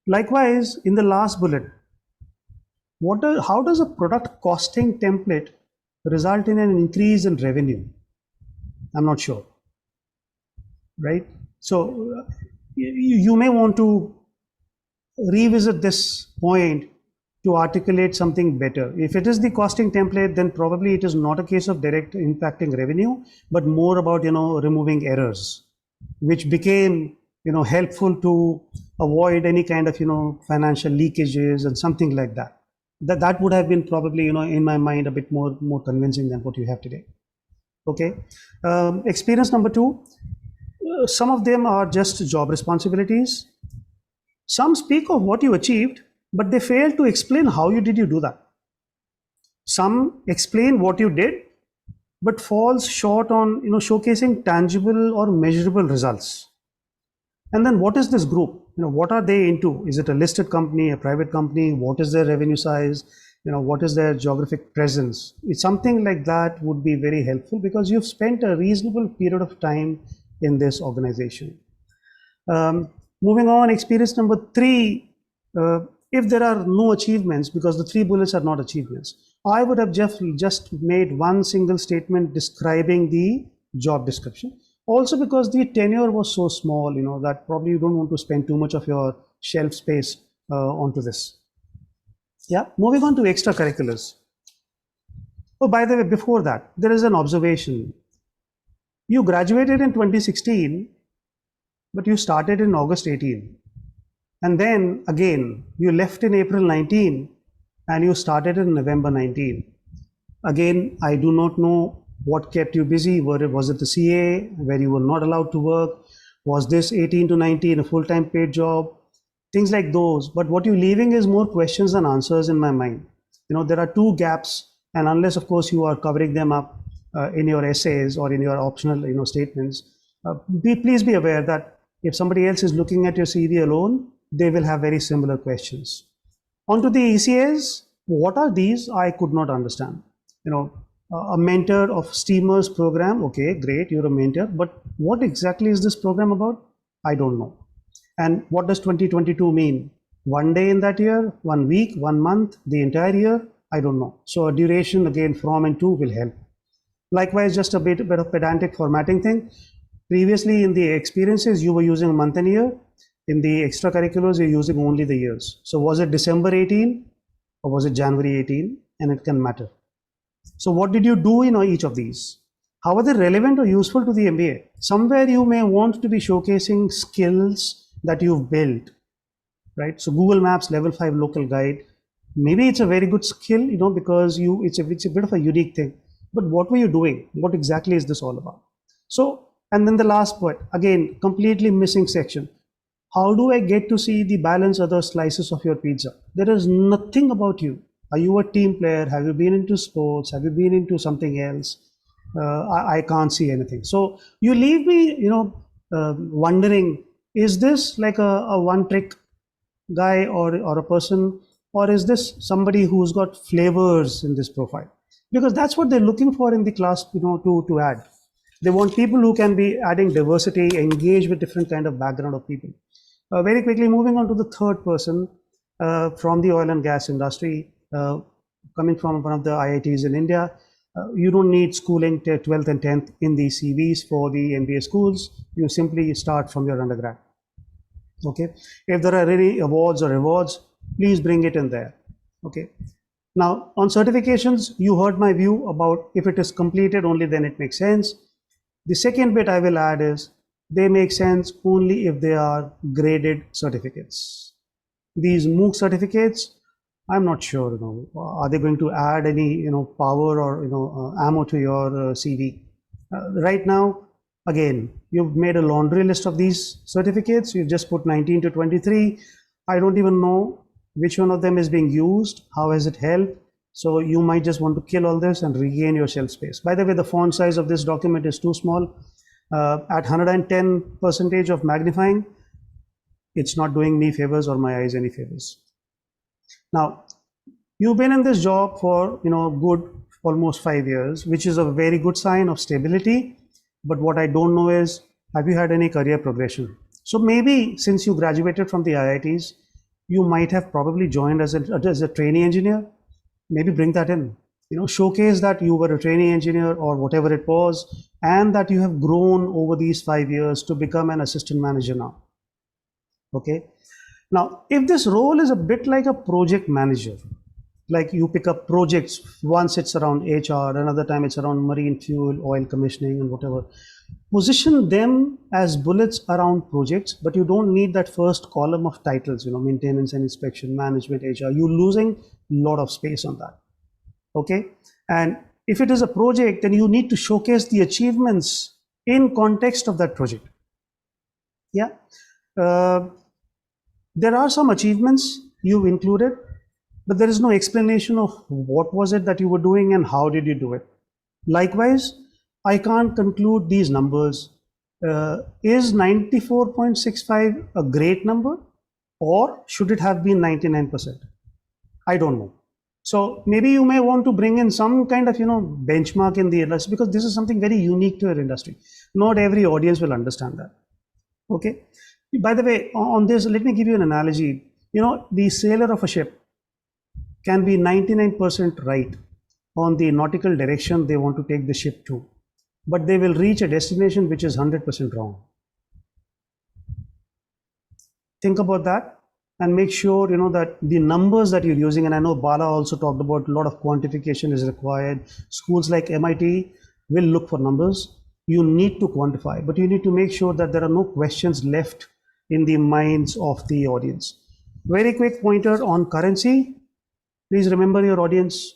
Likewise, in the last bullet, how does a product costing template result in an increase in revenue? I'm not sure, right? So you may want to revisit this point to articulate something better. If it is the costing template, then probably it is not a case of direct impacting revenue, but more about removing errors, which became helpful to avoid any kind of financial leakages and something like that. That would have been probably in my mind a bit more convincing than what you have today. Okay. Experience number two. Some of them are just job responsibilities. Some speak of what you achieved, but they fail to explain how you do that. Some explain what you did, but falls short on showcasing tangible or measurable results. And then what is this group? What are they into? Is it a listed company, a private company? What is their revenue size? What is their geographic presence? It's something like that would be very helpful, because you've spent a reasonable period of time in this organization. Moving on, experience number three. If there are no achievements, because the 3 bullets are not achievements, I would have just made one single statement describing the job description. Also, because the tenure was so small, that probably you don't want to spend too much of your shelf space onto this. Yeah. Moving on to extracurriculars. Oh, by the way, before that, there is an observation. You graduated in 2016, but you started in August 18. And then again, you left in April 19 and you started in November 19. Again, I do not know what kept you busy. Was it the CA where you were not allowed to work? Was this 18 to 19 a full-time paid job? Things like those. But what you're leaving is more questions than answers in my mind. There are 2 gaps, and unless of course you are covering them up in your essays or in your optional statements, please be aware that if somebody else is looking at your CV alone, they will have very similar questions. Onto the ECAs, what are these? I could not understand. A mentor of Steamers program. Okay, great, you're a mentor, but what exactly is this program about? I don't know. And what does 2022 mean? 1 day in that year, 1 week, 1 month, the entire year? I don't know. So a duration again from and to will help. Likewise, just a bit of pedantic formatting thing. Previously in the experiences, you were using month and year. In the extracurriculars, you're using only the years. So was it December 18 or was it January 18? And it can matter. So what did you do in each of these? How are they relevant or useful to the MBA? Somewhere you may want to be showcasing skills that you've built, right? So Google Maps level 5 local guide, maybe it's a very good skill, because it's a bit of a unique thing. But what were you doing? What exactly is this all about? So, and then the last point, again, completely missing section. How do I get to see the balance other slices of your pizza? There is nothing about you. Are you a team player? Have you been into sports? Have you been into something else? I can't see anything. So you leave me, wondering, is this like a one trick guy or a person, or is this somebody who's got flavors in this profile? Because that's what they're looking for in the class, to add. They want people who can be adding diversity, engage with different kind of background of people. Very quickly, moving on to the third person from the oil and gas industry, coming from one of the IITs in India. You don't need schooling till 12th and 10th in the CVs for the MBA schools. You simply start from your undergrad. Okay. If there are any awards or rewards, please bring it in there. Okay. Now on certifications, you heard my view about if it is completed only then it makes sense. The second bit I will add is they make sense only if they are graded certificates. These MOOC certificates, I'm not sure, are they going to add any, power or, ammo to your CV? Right now, again, you've made a laundry list of these certificates. You've just put 19 to 23. I don't even know which one of them is being used. How has it helped? So you might just want to kill all this and regain your shelf space. By the way, the font size of this document is too small. At 110% of magnifying, it's not doing me favors or my eyes any favors. Now, you've been in this job for, good almost 5 years, which is a very good sign of stability. But what I don't know is, have you had any career progression? So maybe since you graduated from the IITs, you might have probably joined as a trainee engineer. Maybe bring that in, showcase that you were a trainee engineer or whatever it was, and that you have grown over these 5 years to become an assistant manager now. Okay. Now, if this role is a bit like a project manager, like you pick up projects, once it's around HR, another time it's around marine fuel, oil commissioning and whatever, position them as bullets around projects, but you don't need that first column of titles, maintenance and inspection, management, HR. You're losing a lot of space on that. Okay. And if it is a project, then you need to showcase the achievements in context of that project. Yeah. There are some achievements you've included, but there is no explanation of what was it that you were doing and how did you do it. Likewise, I can't conclude these numbers. Is 94.65 a great number, or should it have been 99%? I don't know. So maybe you may want to bring in some kind of, benchmark in the industry, because this is something very unique to your industry. Not every audience will understand that. Okay. By the way, on this, let me give you an analogy. The sailor of a ship can be 99% right on the nautical direction they want to take the ship to, but they will reach a destination which is 100% wrong. Think about that and make sure, that the numbers that you're using, and I know Bala also talked about a lot of quantification is required. Schools like MIT will look for numbers. You need to quantify, but you need to make sure that there are no questions left in the minds of the audience. Very quick pointer on currency. Please remember your audience,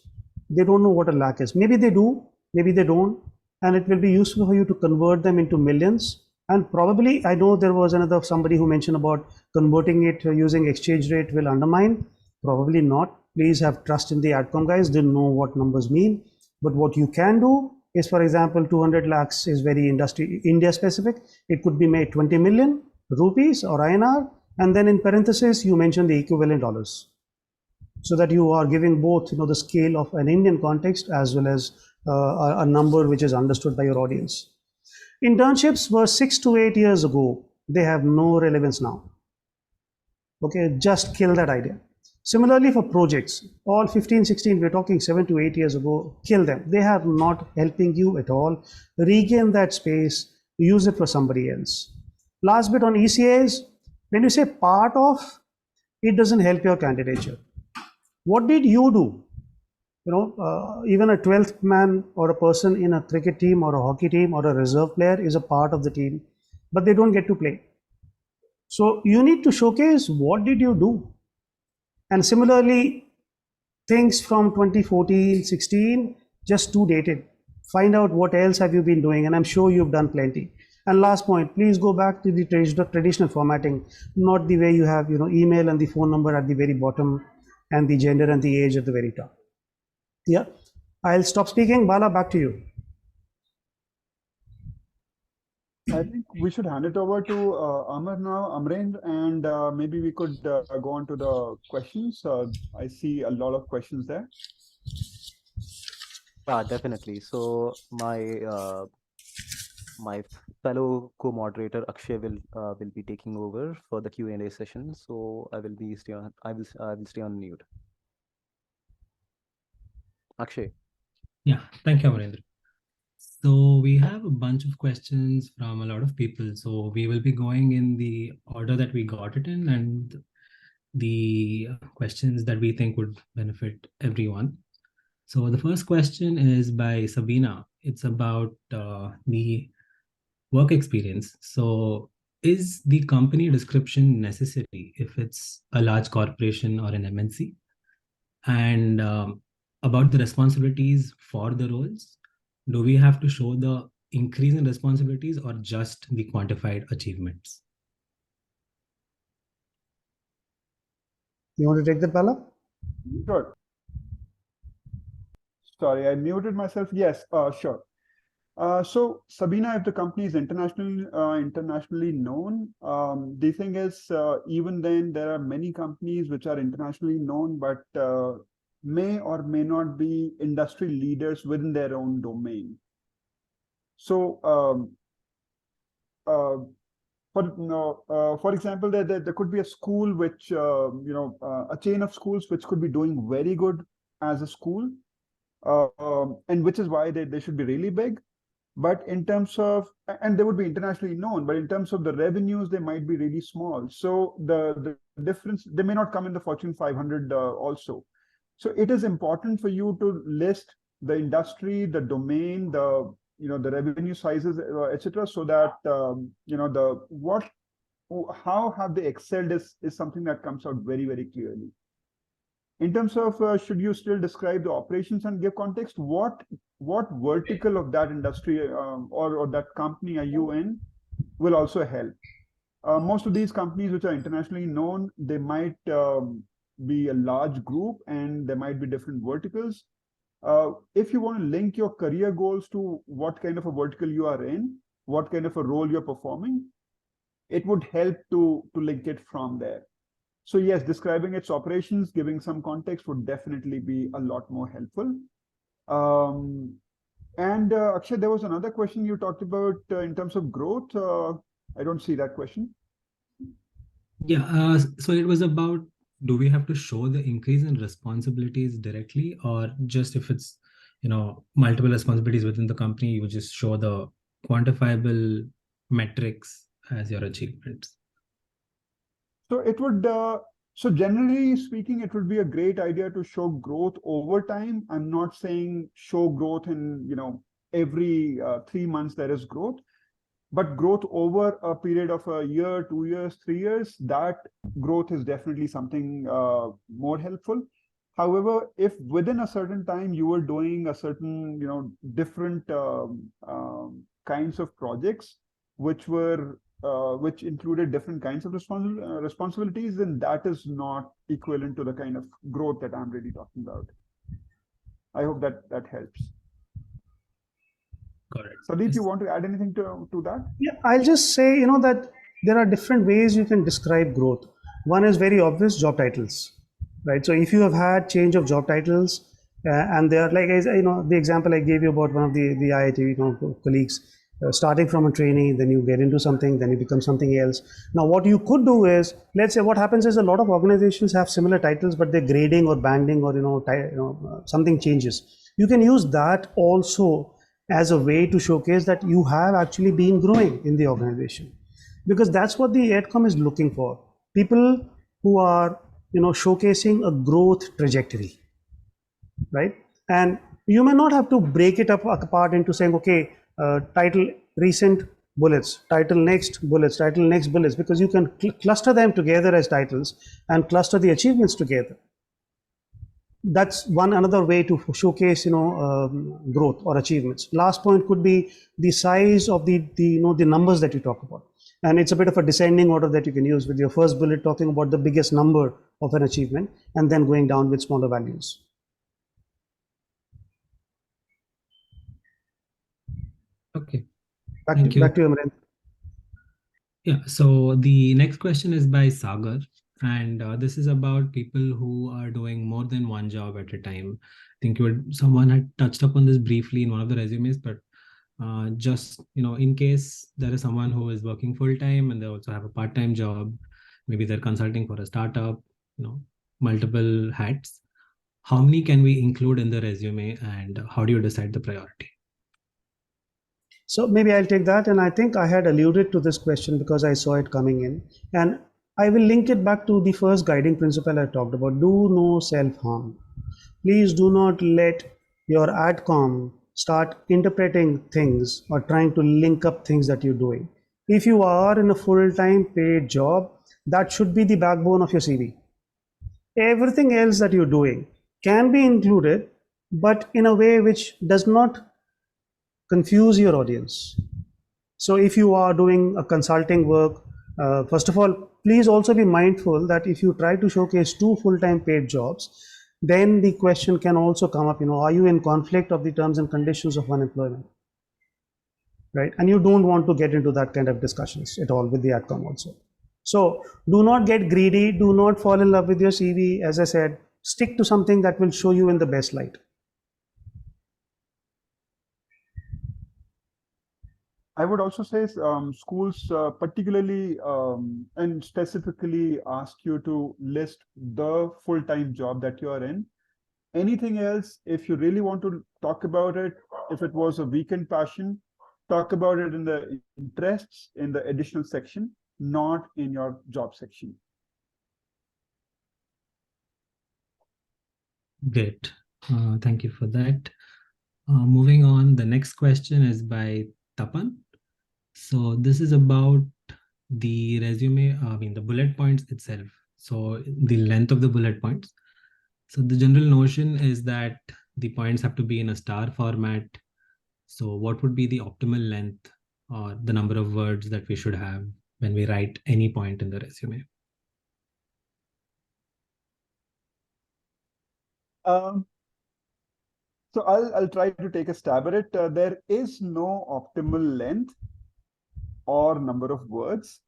they don't know what a lakh is. Maybe they do, maybe they don't, and it will be useful for you to convert them into millions. And probably, I know there was somebody who mentioned about converting it using exchange rate will undermine. Probably not. Please have trust in the AdCom guys. They know what numbers mean. But what you can do is, for example, 200 lakhs is very India specific. It could be made 20 million rupees or INR, and then in parentheses you mention the equivalent dollars, so that you are giving both the scale of an Indian context as well as a number which is understood by your audience. Internships were 6 to 8 years ago. They have no relevance now. Okay, just kill that idea. Similarly for projects, all 15, 16, we're talking 7 to 8 years ago, kill them. They are not helping you at all. Regain that space, use it for somebody else. Last bit on ECAs, when you say part of, it doesn't help your candidature. What did you do? Even a 12th man or a person in a cricket team or a hockey team or a reserve player is a part of the team, but they don't get to play. So you need to showcase what did you do. And similarly, things from 2014, 16, just too dated. Find out what else have you been doing, and I'm sure you've done plenty. And last point, please go back to the traditional formatting, not the way you have, email and the phone number at the very bottom and the gender and the age at the very top. Yeah, I'll stop speaking. Bala, back to you. I think we should hand it over to Amar now, Amrendra, and maybe we could go on to the questions. I see a lot of questions there. Yeah, definitely. So my fellow co-moderator Akshay will be taking over for the Q&A session. So I will stay on mute. Akshay. Yeah, thank you, Amarendra. So we have a bunch of questions from a lot of people. So we will be going in the order that we got it in and the questions that we think would benefit everyone. So the first question is by Sabina. It's about the work experience. So is the company description necessary if it's a large corporation or an MNC? And about the responsibilities for the roles, do we have to show the increase in responsibilities or just the quantified achievements? You want to take that, Bala? Sure. Sorry, I muted myself. Yes, sure. So Sabina, if the company is internationally known, the thing is, even then there are many companies which are internationally known, but may or may not be industry leaders within their own domain. So, for example, there could be a school which, a chain of schools which could be doing very good as a school, and which is why they should be really big. But in terms of, and they would be internationally known, but in terms of the revenues, they might be really small. So the difference, they may not come in the Fortune 500 also. So it is important for you to list the industry, the domain, the revenue sizes, etc., so that how have they excelled is something that comes out very, very clearly. In terms of should you still describe the operations and give context, what vertical of that industry or that company are you in will also help. Most of these companies which are internationally known, they might be a large group and there might be different verticals. If you want to link your career goals to what kind of a vertical you are in, what kind of a role you're performing, it would help to link it from there. So yes, describing its operations, giving some context would definitely be a lot more helpful. And Akshay, there was another question you talked about in terms of growth. I don't see that question. Yeah, so it was about, do we have to show the increase in responsibilities directly, or just if it's, multiple responsibilities within the company, you just show the quantifiable metrics as your achievements? So it would, so generally speaking, it would be a great idea to show growth over time. I'm not saying show growth in, every 3 months there is growth, but growth over a period of a year, 2 years, 3 years, that growth is definitely something more helpful. However, if within a certain time you were doing a certain, different kinds of projects, which included different kinds of responsibilities, then that is not equivalent to the kind of growth that I'm really talking about. I hope that helps. Correct. Sandeep, you want to add anything to that? Yeah, I'll just say, that there are different ways you can describe growth. One is very obvious, job titles, right? So if you have had change of job titles, and they are like, the example I gave you about one of the IIT colleagues, starting from a trainee, then you get into something, then you become something else. Now, what you could do is, let's say what happens is a lot of organizations have similar titles, but they're grading or banding or, something changes. You can use that also as a way to showcase that you have actually been growing in the organization, because that's what the AdCom is looking for. People who are, showcasing a growth trajectory, right? And you may not have to break it up apart into saying, okay, title recent bullets, title next bullets, title next bullets, because you can cluster them together as titles and cluster the achievements together. That's another way to showcase, growth or achievements. Last point could be the size of the numbers that you talk about. And it's a bit of a descending order that you can use, with your first bullet talking about the biggest number of an achievement and then going down with smaller values. Okay. Back Thank to you, Amren. Yeah, so the next question is by Sagar, and this is about people who are doing more than one job at a time. I think someone had touched upon this briefly in one of the resumes, but just, in case there is someone who is working full time and they also have a part-time job, maybe they're consulting for a startup, multiple hats. How many can we include in the resume, and how do you decide the priority? So maybe I'll take that, and I think I had alluded to this question because I saw it coming in, and I will link it back to the first guiding principle I talked about: do no self-harm. Please do not let your AdCom start interpreting things or trying to link up things that you're doing. If you are in a full-time paid job, that should be the backbone of your CV. Everything else that you're doing can be included, but in a way which does not confuse your audience. So if you are doing a consulting work, first of all, please also be mindful that if you try to showcase 2 full-time paid jobs, then the question can also come up, are you in conflict of the terms and conditions of one employment, right? And you don't want to get into that kind of discussions at all with the AdCom also. So do not get greedy, do not fall in love with your CV. As I said, stick to something that will show you in the best light. I would also say schools particularly and specifically ask you to list the full-time job that you are in. Anything else, if you really want to talk about it, if it was a weekend passion, talk about it in the interests in the additional section, not in your job section. Great. Thank you for that. Moving on, the next question is by Tapan. So this is about the resume, the bullet points itself. So the length of the bullet points. So the general notion is that the points have to be in a star format. So what would be the optimal length or the number of words that we should have when we write any point in the resume? So I'll try to take a stab at it. There is no optimal length or number of words.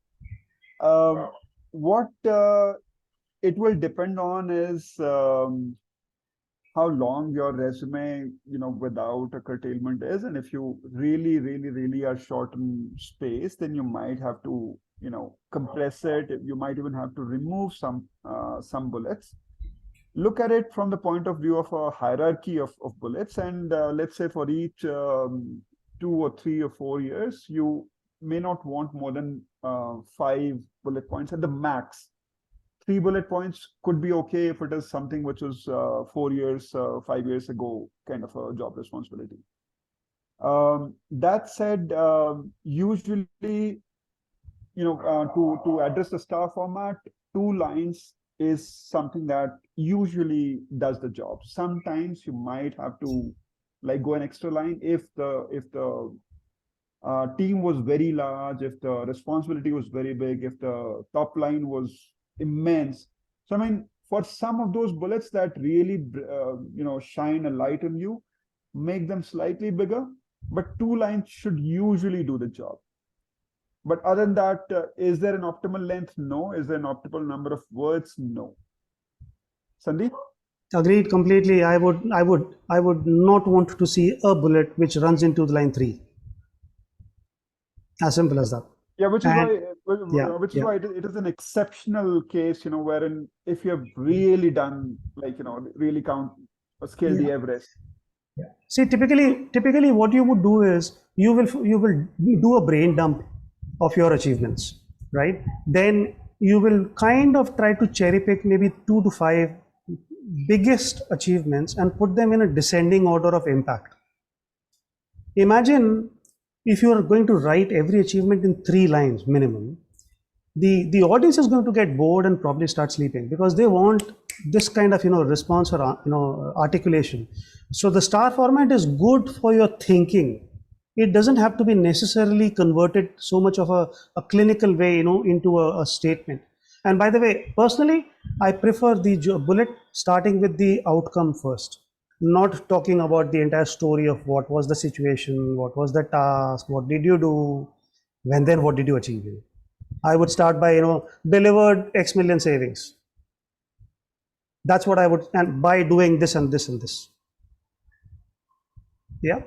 What it will depend on is how long your resume, without a curtailment is, and if you really are short in space, then you might have to, compress it. You might even have to remove some bullets. Look at it from the point of view of a hierarchy of bullets, and let's say for each 2 or 3 or 4 years, you may not want more than 5 bullet points at the max. 3 bullet points could be okay if it is something which was 4 years, 5 years ago kind of a job responsibility. That said, usually, to address the star format, 2 lines is something that usually does the job. Sometimes you might have to go an extra line if the team was very large, if the responsibility was very big, if the top line was immense. So I mean, for some of those bullets that really shine a light on you, make them slightly bigger, but 2 lines should usually do the job. But other than that, is there an optimal length? No. Is there an optimal number of words? No. Sandeep? Agreed completely. I would not want to see a bullet which runs into the line 3. As simple as that. Yeah, which is And why, which is why it is an exceptional case, wherein if you have really done, like, really scale the Everest. see, typically what you would do is you will do a brain dump of your achievements, right? Then you will kind of try to cherry pick maybe 2 to 5 biggest achievements and put them in a descending order of impact. Imagine if you are going to write every achievement in 3 lines minimum, the audience is going to get bored and probably start sleeping because they want this kind of response or articulation. So the star format is good for your thinking. It doesn't have to be necessarily converted so much of a clinical way into a statement. And by the way, personally, I prefer the bullet starting with the outcome first, not talking about the entire story of what was the situation, what was the task, what did you do, and then what did you achieve. I would start by delivered X million savings. That's what I would, and by doing this and this and this. Yeah.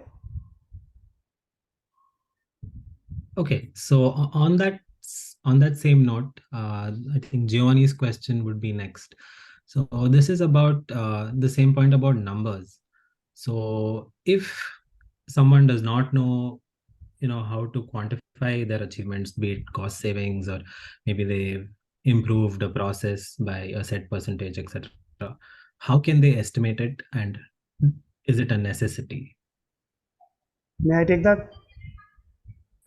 Okay, so on that same note, I think Giovanni's question would be next. So this is about the same point about numbers. So if someone does not know, how to quantify their achievements, be it cost savings or maybe they've improved a process by a set percentage, etc. How can they estimate it, and is it a necessity? May I take that?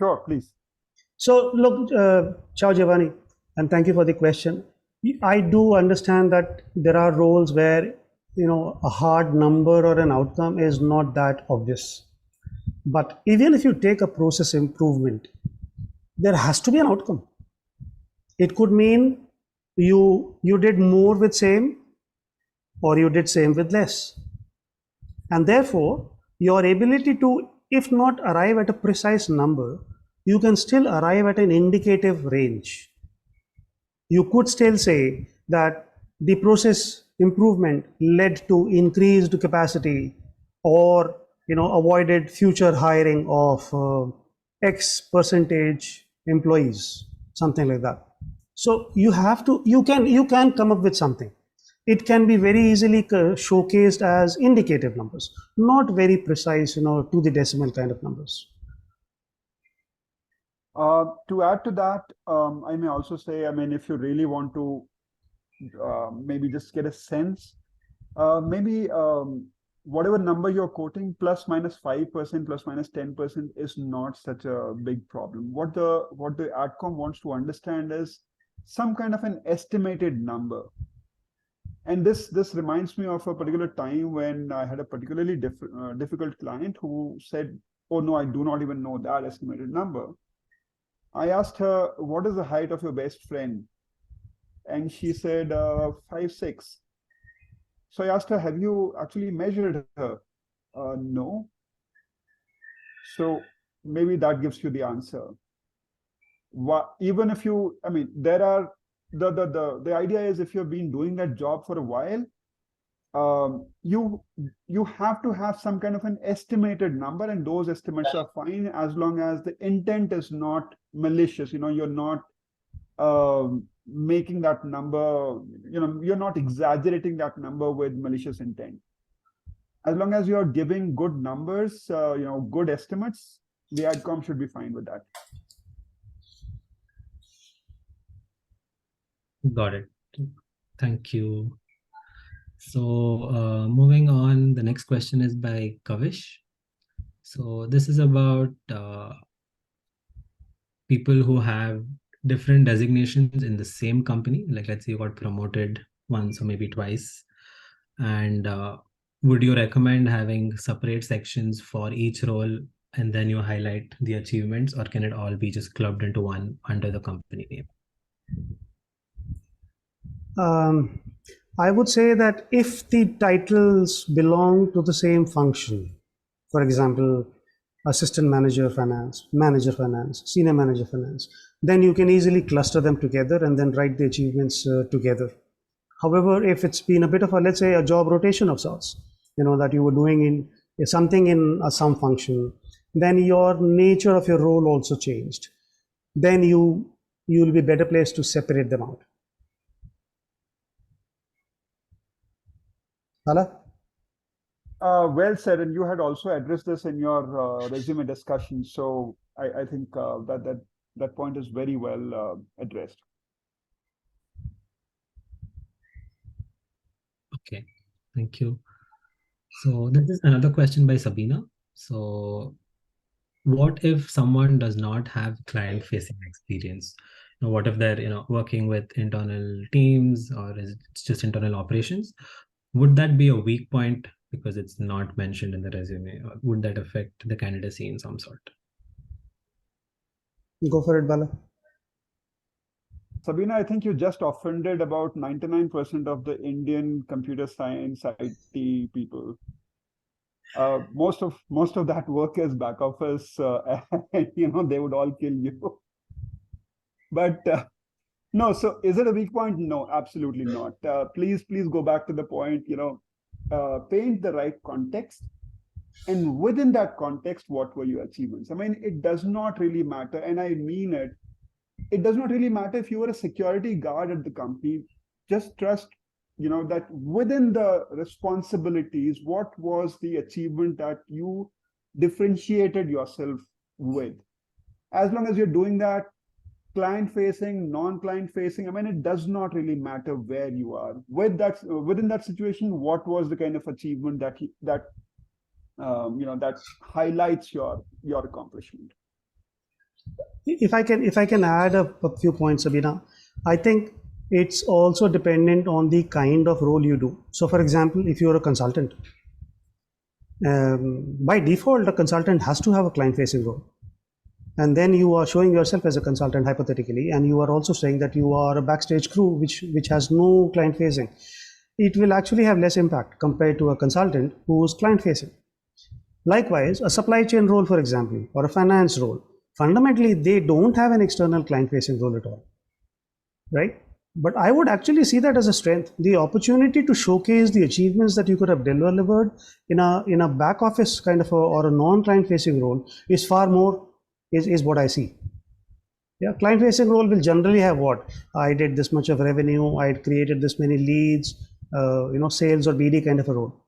Sure, please. So look, ciao Giovanni, and thank you for the question. I do understand that there are roles where a hard number or an outcome is not that obvious. But even if you take a process improvement, there has to be an outcome. It could mean you did more with same, or you did same with less. And therefore, your ability to, if not arrive at a precise number, you can still arrive at an indicative range. You could still say that the process improvement led to increased capacity, or avoided future hiring of X percentage employees, something like that. So you can come up with something. It can be very easily showcased as indicative numbers, not very precise, to the decimal kind of numbers. To add to that, I may also say, if you really want to maybe just get a sense, maybe whatever number you're quoting, plus minus 5%, plus minus 10% is not such a big problem. What the AdCom wants to understand is some kind of an estimated number. And this reminds me of a particular time when I had a particularly difficult client who said, "Oh no, I do not even know that estimated number." I asked her, "What is the height of your best friend?" And she said, 5'6". So I asked her, "Have you actually measured her?" No. So maybe that gives you the answer. Even if you, there are the idea is, if you've been doing that job for a while, you have to have some kind of an estimated number, and those estimates are fine as long as the intent is not malicious. You're not making that number, you're not exaggerating that number with malicious intent. As long as you're giving good numbers, good estimates, the AdCom should be fine with that. Got it. Thank you. So moving on, the next question is by Kavish. So this is about people who have different designations in the same company. Like, let's say you got promoted once or maybe twice. And would you recommend having separate sections for each role, and then you highlight the achievements, or can it all be just clubbed into one under the company name? I would say that if the titles belong to the same function, for example, assistant manager finance, manager finance, senior manager finance, then you can easily cluster them together and then write the achievements together. However, if it's been a bit of a, let's say, a job rotation of sorts, that you were doing in something in some function, then your nature of your role also changed. Then you will be better placed to separate them out. Hala? Well said, and you had also addressed this in your resume discussion. So I think that point is very well addressed. Okay, thank you. So this is another question by Sabina. So what if someone does not have client-facing experience? What if they're working with internal teams, or is it just internal operations? Would that be a weak point because it's not mentioned in the resume, or would that affect the candidacy in some sort? Go for it, Bala. Sabina, I think you just offended about 99% of the Indian computer science IT people. Most of that work is back office, and they would all kill you. But no, so is it a weak point? No, absolutely not. Please go back to the point. Paint the right context, and within that context, what were your achievements? I mean, it does not really matter, and I mean it. It does not really matter if you were a security guard at the company. Just trust, that within the responsibilities, what was the achievement that you differentiated yourself with? As long as you're doing that, client facing, non-client facing, I mean, it does not really matter where you are. Within that situation, what was the kind of achievement that highlights your accomplishment? If I can add a few points, Sabina, I think it's also dependent on the kind of role you do. So for example, if you're a consultant, by default, a consultant has to have a client-facing role. And then you are showing yourself as a consultant hypothetically, and you are also saying that you are a backstage crew which has no client-facing. It will actually have less impact compared to a consultant who is client-facing. Likewise, a supply chain role, for example, or a finance role, fundamentally, they don't have an external client-facing role at all, right? But I would actually see that as a strength. The opportunity to showcase the achievements that you could have delivered in a back office kind of or a non-client-facing role is far more, is what I see. Yeah, client-facing role will generally have what? I did this much of revenue, I created this many leads, sales or BD kind of a role.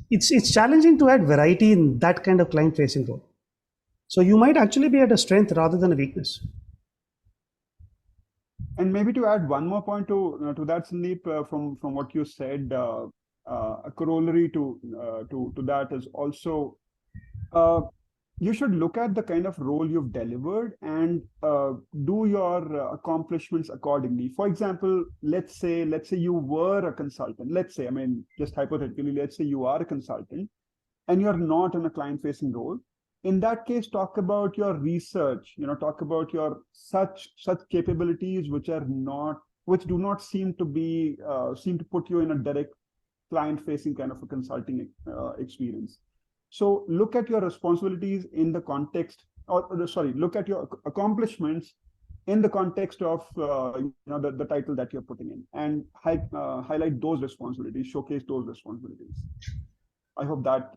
It's challenging to add variety in that kind of client-facing role. So you might actually be at a strength rather than a weakness. And maybe to add one more point to that, Sandeep, from what you said, a corollary to that is also you should look at the kind of role you've delivered and do your accomplishments accordingly. For example, let's say you were a consultant. Let's say, I mean, just hypothetically, let's say you are a consultant and you're not in a client-facing role. In that case, talk about your research, talk about your such capabilities which do not seem to put you in a direct client-facing kind of a consulting experience. So look at your responsibilities in the context, look at your accomplishments in the context of the title that you're putting in, and highlight those responsibilities, showcase those responsibilities. I hope that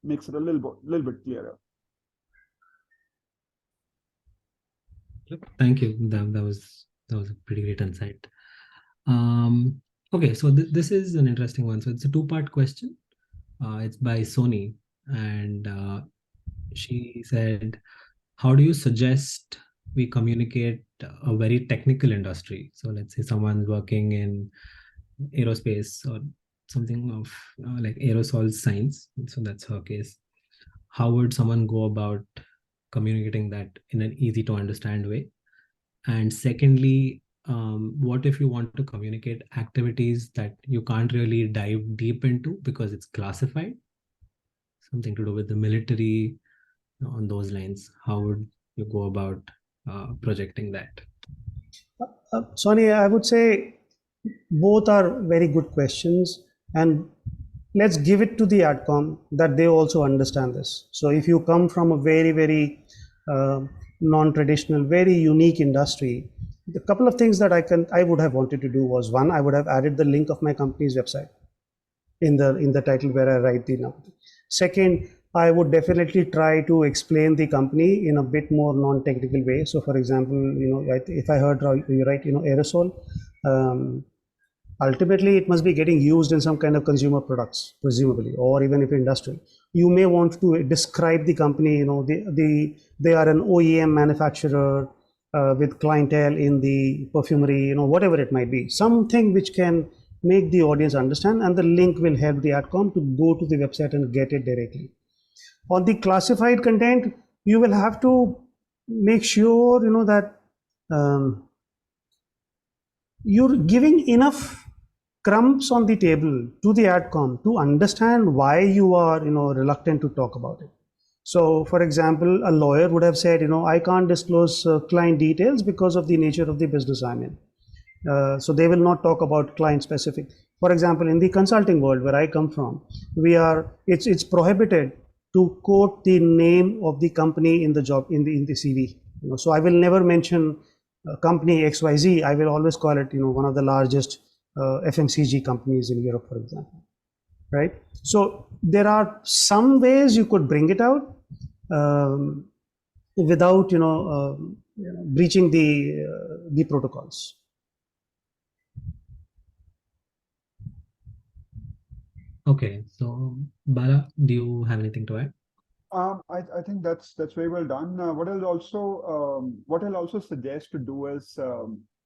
makes it a little bit clearer. Thank you. That was a pretty great insight. Okay, so this is an interesting one. So it's a two-part question. It's by Sony, and she said, how do you suggest we communicate a very technical industry? So let's say someone's working in aerospace or something of like aerosol science. So that's her case. How would someone go about communicating that in an easy to understand way? And secondly, what if you want to communicate activities that you can't really dive deep into because it's classified? Something to do with the military, on those lines. How would you go about projecting that? Sonny, I would say both are very good questions, and let's give it to the AdCom that they also understand this. So if you come from a very, very non-traditional, very unique industry, the couple of things that I would have wanted to do was, one, I would have added the link of my company's website in the title where I write the number. Second, I would definitely try to explain the company in a bit more non-technical way. So, for example, if I heard you right, aerosol. Um, Ultimately, it must be getting used in some kind of consumer products, presumably, or even if industrial. You may want to describe the company. They are an OEM manufacturer with clientele in the perfumery. Whatever it might be, something which can make the audience understand, and the link will help the adcom to go to the website and get it directly. On the classified content, you will have to make sure that you're giving enough crumbs on the table to the adcom to understand why you are reluctant to talk about it. So for example, a lawyer would have said, I can't disclose client details because of the nature of the business I'm in. So they will not talk about client specific. For example, in the consulting world where I come from, it's prohibited to quote the name of the company in the job in the CV. So I will never mention company XYZ. I will always call it one of the largest FMCG companies in Europe, for example. Right. So there are some ways you could bring it out without breaching the protocols. Okay, so Bala, do you have anything to add? I think that's very well done. What I'll also suggest to do is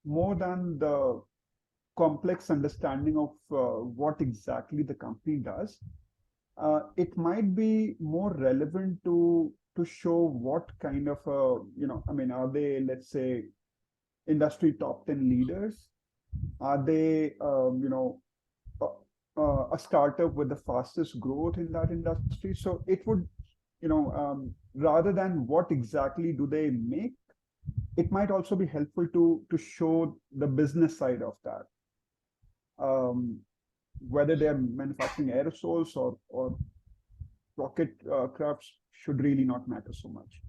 more than the complex understanding of what exactly the company does, it might be more relevant to show what kind of are they, let's say, industry top 10 leaders? Are they a startup with the fastest growth in that industry? So it would, rather than what exactly do they make, it might also be helpful to show the business side of that. Whether they're manufacturing aerosols or rocket crafts should really not matter so much.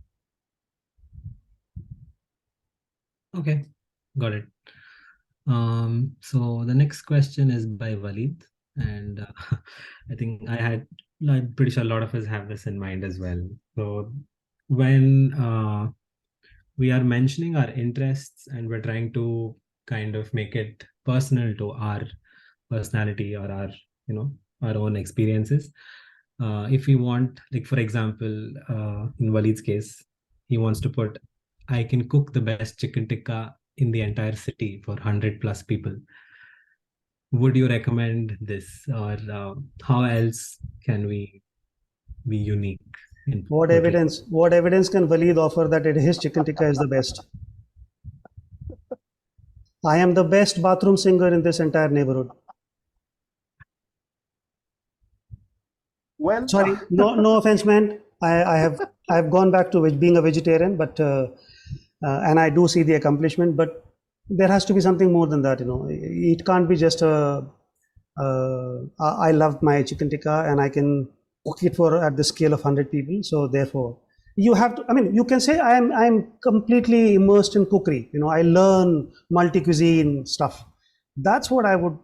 Okay, got it. So the next question is by Walid, and I'm pretty sure a lot of us have this in mind as well. So when we are mentioning our interests and we're trying to kind of make it personal to our personality or our own experiences, if we want, like for example, in Walid's case, he wants to put, I can cook the best chicken tikka in the entire city for 100+ people. Would you recommend this, or how else can we be unique in What evidence can Walid offer that his chicken tikka is the best? I am the best bathroom singer in this entire neighborhood. Well, Sorry, no offense, man. I've gone back to being a vegetarian, but and I do see the accomplishment, but there has to be something more than that. It can't be just I love my chicken tikka and I can cook it for at the scale of 100 people. So therefore, you have to. I mean, you can say I'm completely immersed in cookery. I learn multi cuisine stuff. That's what I would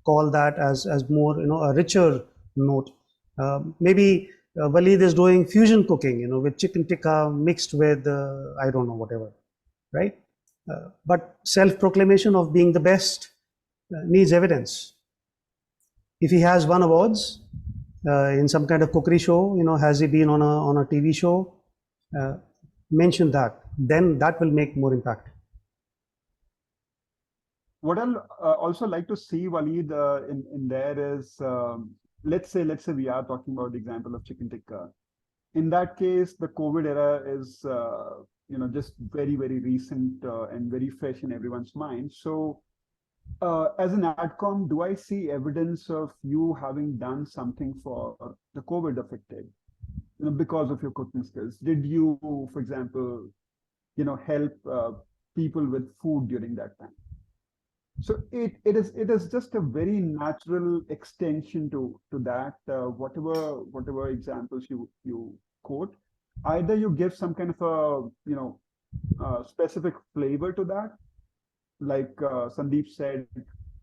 call that as more a richer note. Maybe Walid is doing fusion cooking, with chicken tikka mixed with I don't know, whatever, right? But self-proclamation of being the best needs evidence. If he has won awards in some kind of cookery show, has he been on a TV show? Mention that. Then that will make more impact. What I'll also like to see, Walid, in there is, let's say we are talking about the example of chicken tikka. In that case, the COVID era is just very, very recent and very fresh in everyone's mind. So as an adcom, do I see evidence of you having done something for the COVID affected, because of your cooking skills? Did you, for example, help people with food during that time? So it is just a very natural extension to that. Whatever examples you quote, either you give some kind of a specific flavor to that, like Sandeep said,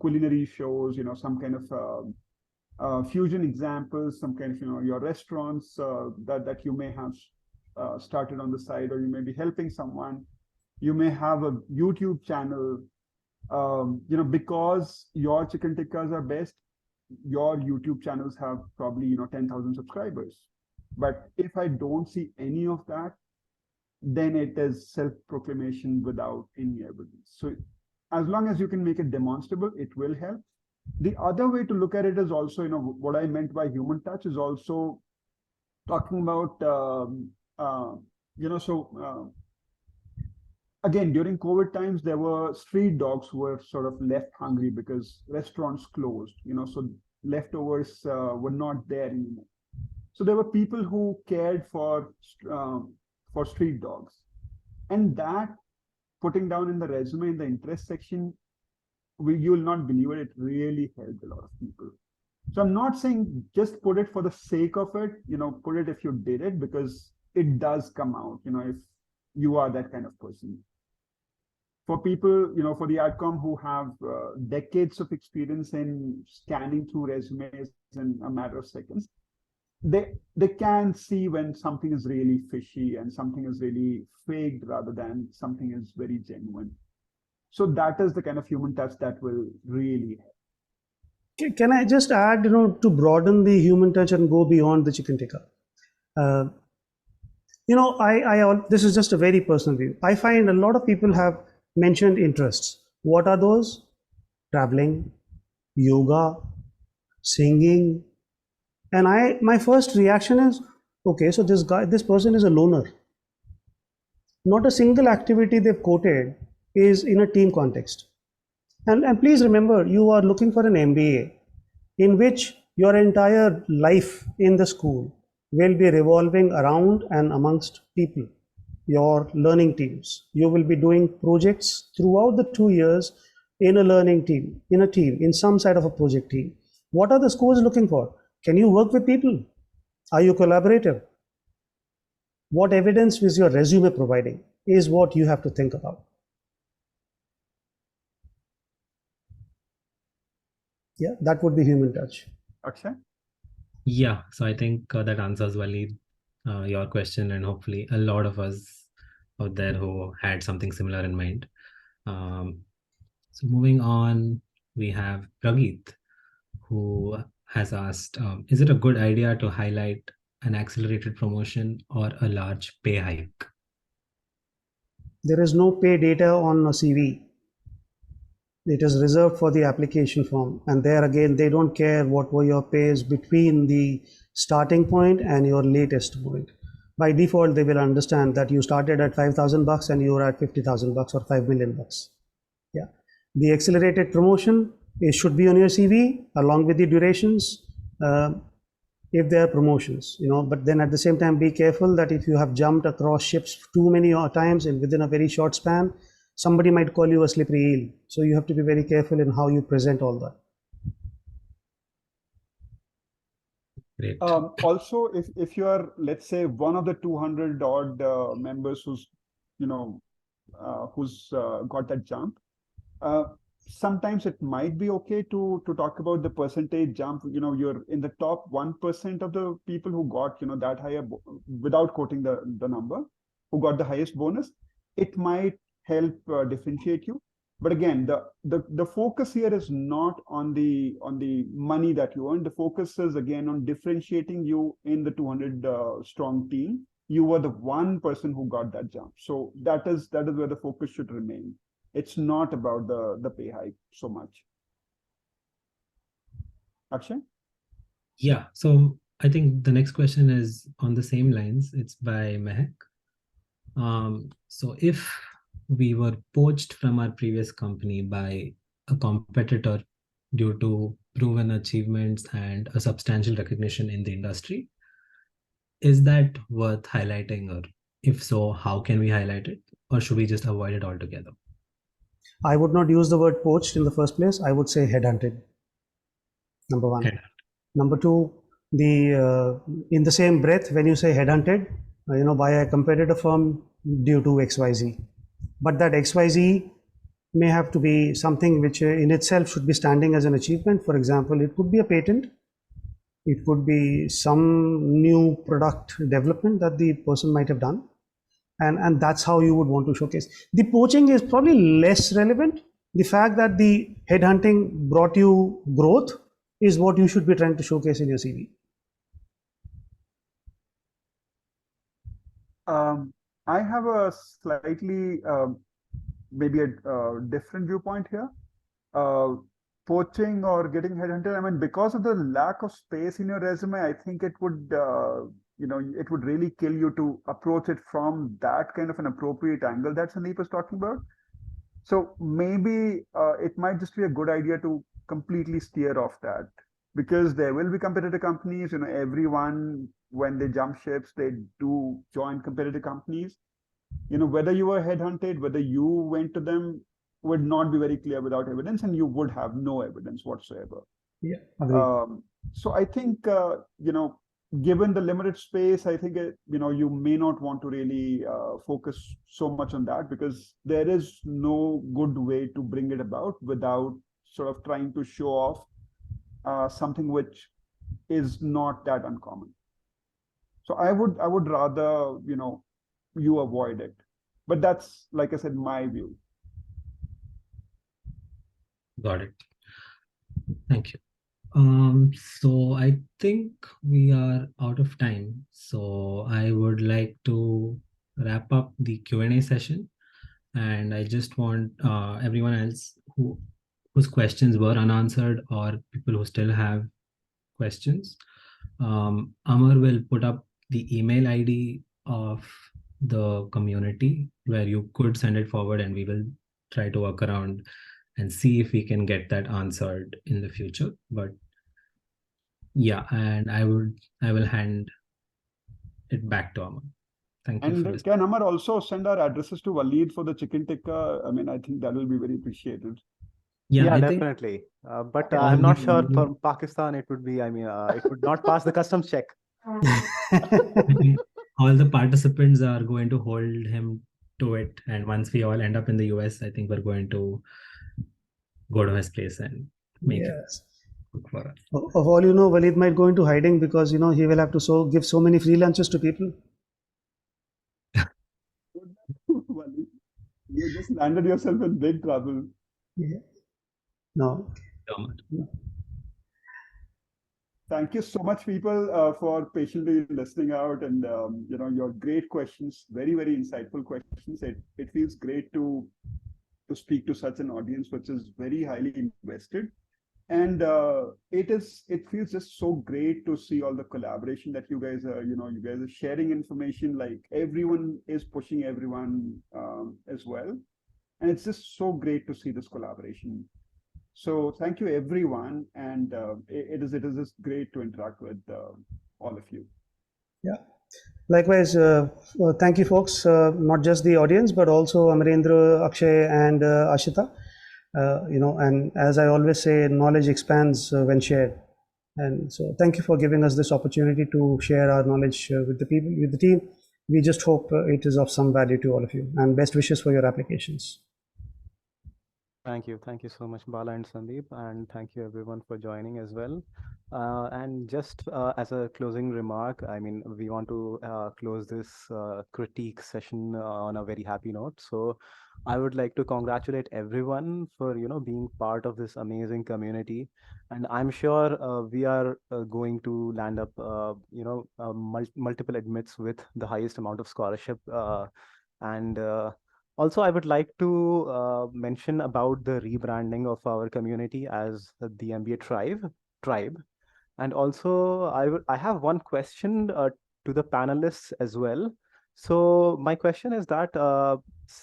culinary shows, some kind of fusion examples, some kind of, your restaurants that you may have started on the side, or you may be helping someone. You may have a YouTube channel, because your chicken tikkas are best, your YouTube channels have probably, 10,000 subscribers. But if I don't see any of that, then it is self-proclamation without any evidence. So as long as you can make it demonstrable, it will help. The other way to look at it is also, what I meant by human touch is also talking about, again, during COVID times, there were street dogs who were sort of left hungry because restaurants closed, so leftovers were not there anymore. So there were people who cared for street dogs. And that, putting down in the resume, in the interest section, you will not believe it, it really helped a lot of people. So I'm not saying just put it for the sake of it, put it if you did it, because it does come out, if you are that kind of person. For people, for the AdCom who have decades of experience in scanning through resumes in a matter of seconds, they can see when something is really fishy and something is really faked rather than something is very genuine. So that is the kind of human touch that will really help. Can I just add, to broaden the human touch and go beyond the chicken tikka? This is just a very personal view. I find a lot of people have mentioned interests. What are those? Traveling, yoga, singing. And my first reaction is, okay, so this person is a loner. Not a single activity they've quoted is in a team context. And please remember, you are looking for an MBA in which your entire life in the school will be revolving around and amongst people, your learning teams. You will be doing projects throughout the 2 years in a learning team, in some side of a project team. What are the schools looking for? Can you work with people? Are you collaborative? What evidence is your resume providing is what you have to think about. Yeah, that would be human touch. Akshay? Yeah, so I think that answers Waleed your question, and hopefully a lot of us out there who had something similar in mind. So moving on, we have Prageet, who has asked, is it a good idea to highlight an accelerated promotion or a large pay hike? There is no pay data on a CV. It is reserved for the application form. And there again, they don't care what were your pays between the starting point and your latest point. By default, they will understand that you started at $5,000 and you are at $50,000 or $5 million. Yeah. The accelerated promotion, it should be on your CV along with the durations, if they are promotions, but then at the same time, be careful that if you have jumped across ships too many times and within a very short span, somebody might call you a slippery eel. So you have to be very careful in how you present all that. Great. Also, if you are, let's say, one of the 200 odd members who's got that jump, sometimes it might be okay to talk about the percentage jump. You're in the top 1% of the people who got that higher, without quoting the number, who got the highest bonus. It might help differentiate you. But again, the focus here is not on the money that you earn. The focus is again on differentiating you in the 200 strong team. You were the one person who got that jump. So that is where the focus should remain. It's not about the pay hike so much. Akshay? Yeah, so I think the next question is on the same lines. It's by Mehak. So if we were poached from our previous company by a competitor due to proven achievements and a substantial recognition in the industry, is that worth highlighting? Or if so, how can we highlight it? Or should we just avoid it altogether? I would not use the word poached in the first place. I would say headhunted. Number one. Number two, in the same breath, when you say headhunted, by a competitor firm due to XYZ. But that XYZ may have to be something which in itself should be standing as an achievement. For example, it could be a patent, It would be some new product development that the person might have done. And that's how you would want to showcase. The poaching is probably less relevant. The fact that the headhunting brought you growth is what you should be trying to showcase in your CV. I have a slightly maybe a different viewpoint here. Poaching or getting headhunted, I mean, because of the lack of space in your resume, I think it would, it would really kill you to approach it from that kind of an appropriate angle that Sandeep was talking about. So maybe it might just be a good idea to completely steer off that, because there will be competitive companies. Everyone, when they jump ships, they do join competitive companies. Whether you were headhunted, whether you went to them, would not be very clear without evidence, and you would have no evidence whatsoever. Yeah, agree. So I think, given the limited space, I think, you may not want to really focus so much on that, because there is no good way to bring it about without sort of trying to show off something which is not that uncommon. So I would rather, you avoid it. But that's, like I said, my view. Got it. Thank you. So I think we are out of time. So I would like to wrap up the Q&A session. And I just want everyone else whose questions were unanswered, or people who still have questions, Amar will put up the email ID of the community where you could send it forward, and we will try to work around and see if we can get that answered in the future. But yeah, and I will hand it back to Amar. Thank you for And this. can Amar also send our addresses to Waleed for the chicken tikka? I mean, I think that will be very appreciated. Yeah, I think definitely. But all I'm not the- sure for Pakistan, it would be, it would not pass the customs check. all the participants are going to hold him to it, and once we all end up in the US, I think we're going to go to his place and make it Yes. cook for us. Of all you know, Walid might go into hiding because he will have to give so many free lunches to people. Waleed, you just landed yourself in big trouble. Yeah. No. Amar. Thank you so much, people, for patiently listening out, and your great questions, very, very insightful questions. It feels great to speak to such an audience which is very highly invested, and it feels just so great to see all the collaboration that you guys are sharing information. Like, everyone is pushing everyone as well, and it's just so great to see this collaboration. So thank you, everyone, and it is just great to interact with all of you. Yeah. Likewise, thank you, folks. Not just the audience, but also Amarendra, Akshay, and Ashita. And as I always say, knowledge expands when shared. And so, thank you for giving us this opportunity to share our knowledge with the people, with the team. We just hope it is of some value to all of you. And best wishes for your applications. Thank you. Thank you so much, Bala and Sandeep. And thank you everyone for joining as well. And just as a closing remark, we want to close this critique session on a very happy note. So I would like to congratulate everyone for, being part of this amazing community. And I'm sure we are going to land up, multiple admits with the highest amount of scholarship. And Also, I would like to mention about the rebranding of our community as the MBA tribe. And also, I have one question to the panelists as well. So my question is that,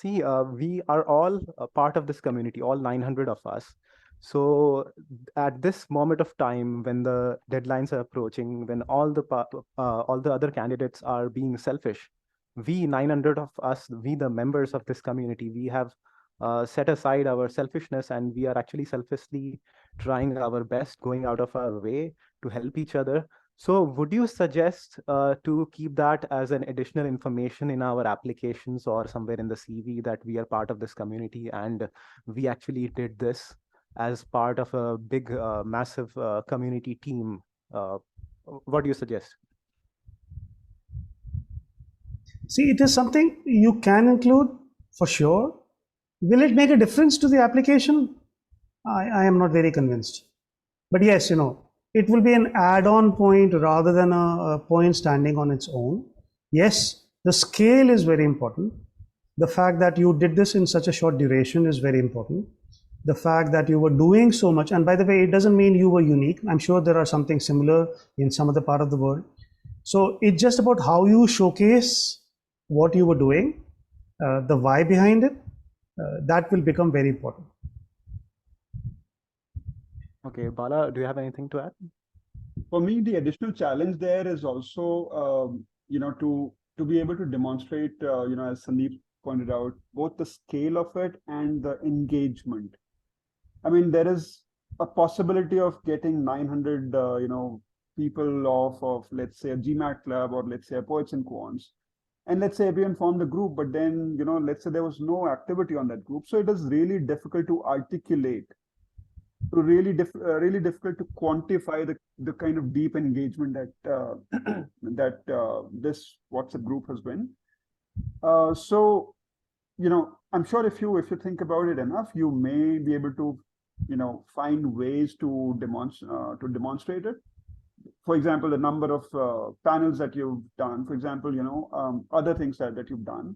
we are all a part of this community, all 900 of us. So at this moment of time, when the deadlines are approaching, when all the other candidates are being selfish, we 900 of us, we the members of this community, we have set aside our selfishness, and we are actually selflessly trying our best, going out of our way to help each other. So would you suggest to keep that as an additional information in our applications or somewhere in the CV, that we are part of this community and we actually did this as part of a big, massive community team? What do you suggest? See, it is something you can include for sure. Will it make a difference to the application? I am not very convinced. But yes, it will be an add-on point rather than a point standing on its own. Yes, the scale is very important. The fact that you did this in such a short duration is very important. The fact that you were doing so much, and by the way, it doesn't mean you were unique. I'm sure there are something similar in some other part of the world. So it's just about how you showcase what you were doing, the why behind it. That will become very important. Okay, Bala, do you have anything to add? For me, the additional challenge there is also, to be able to demonstrate, as Sandeep pointed out, both the scale of it and the engagement. I mean, there is a possibility of getting 900, people off of, let's say, a GMAT club, or let's say a Poets and Quants. And let's say everyone formed a group, but then, let's say there was no activity on that group. So it is really difficult to articulate, really difficult to quantify the kind of deep engagement that this WhatsApp group has been. So, I'm sure if you think about it enough, you may be able to, find ways to demonstrate it. For example, the number of panels that you've done, for example, other things that you've done.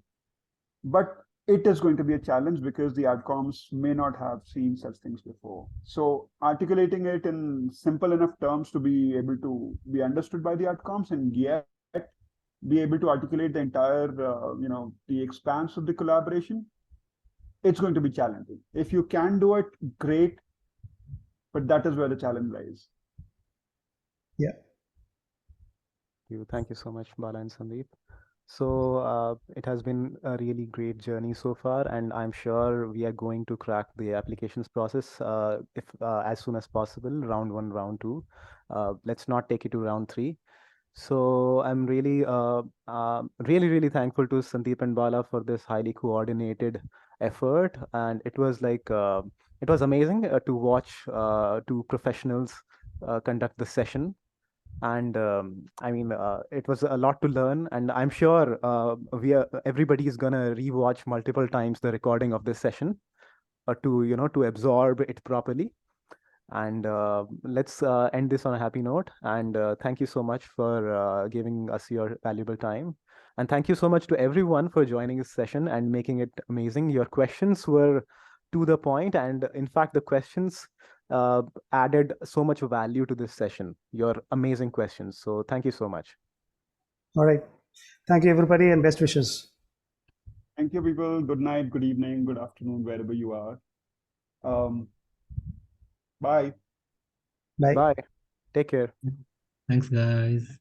But it is going to be a challenge because the outcomes may not have seen such things before. So articulating it in simple enough terms to be able to be understood by the outcomes, and yet be able to articulate the entire, the expanse of the collaboration, it's going to be challenging. If you can do it, great, but that is where the challenge lies. Yeah. Thank you so much, Bala and Sandeep. So it has been a really great journey so far, and I'm sure we are going to crack the applications process if as soon as possible, round 1, round 2. Let's not take it to round 3. So I'm really, really thankful to Sandeep and Bala for this highly coordinated effort, and it was like it was amazing to watch two professionals conduct the session. And I mean, it was a lot to learn, and I'm sure everybody is gonna rewatch multiple times the recording of this session to absorb it properly. And let's end this on a happy note. And thank you so much for giving us your valuable time. And thank you so much to everyone for joining this session and making it amazing. Your questions were to the point, and in fact, the questions added so much value to this session. Your amazing questions. So thank you so much. All right. Thank you, everybody, and best wishes. Thank you, people. Good night, good evening, good afternoon, wherever you are. Bye. Bye. Bye. Take care. Thanks, guys.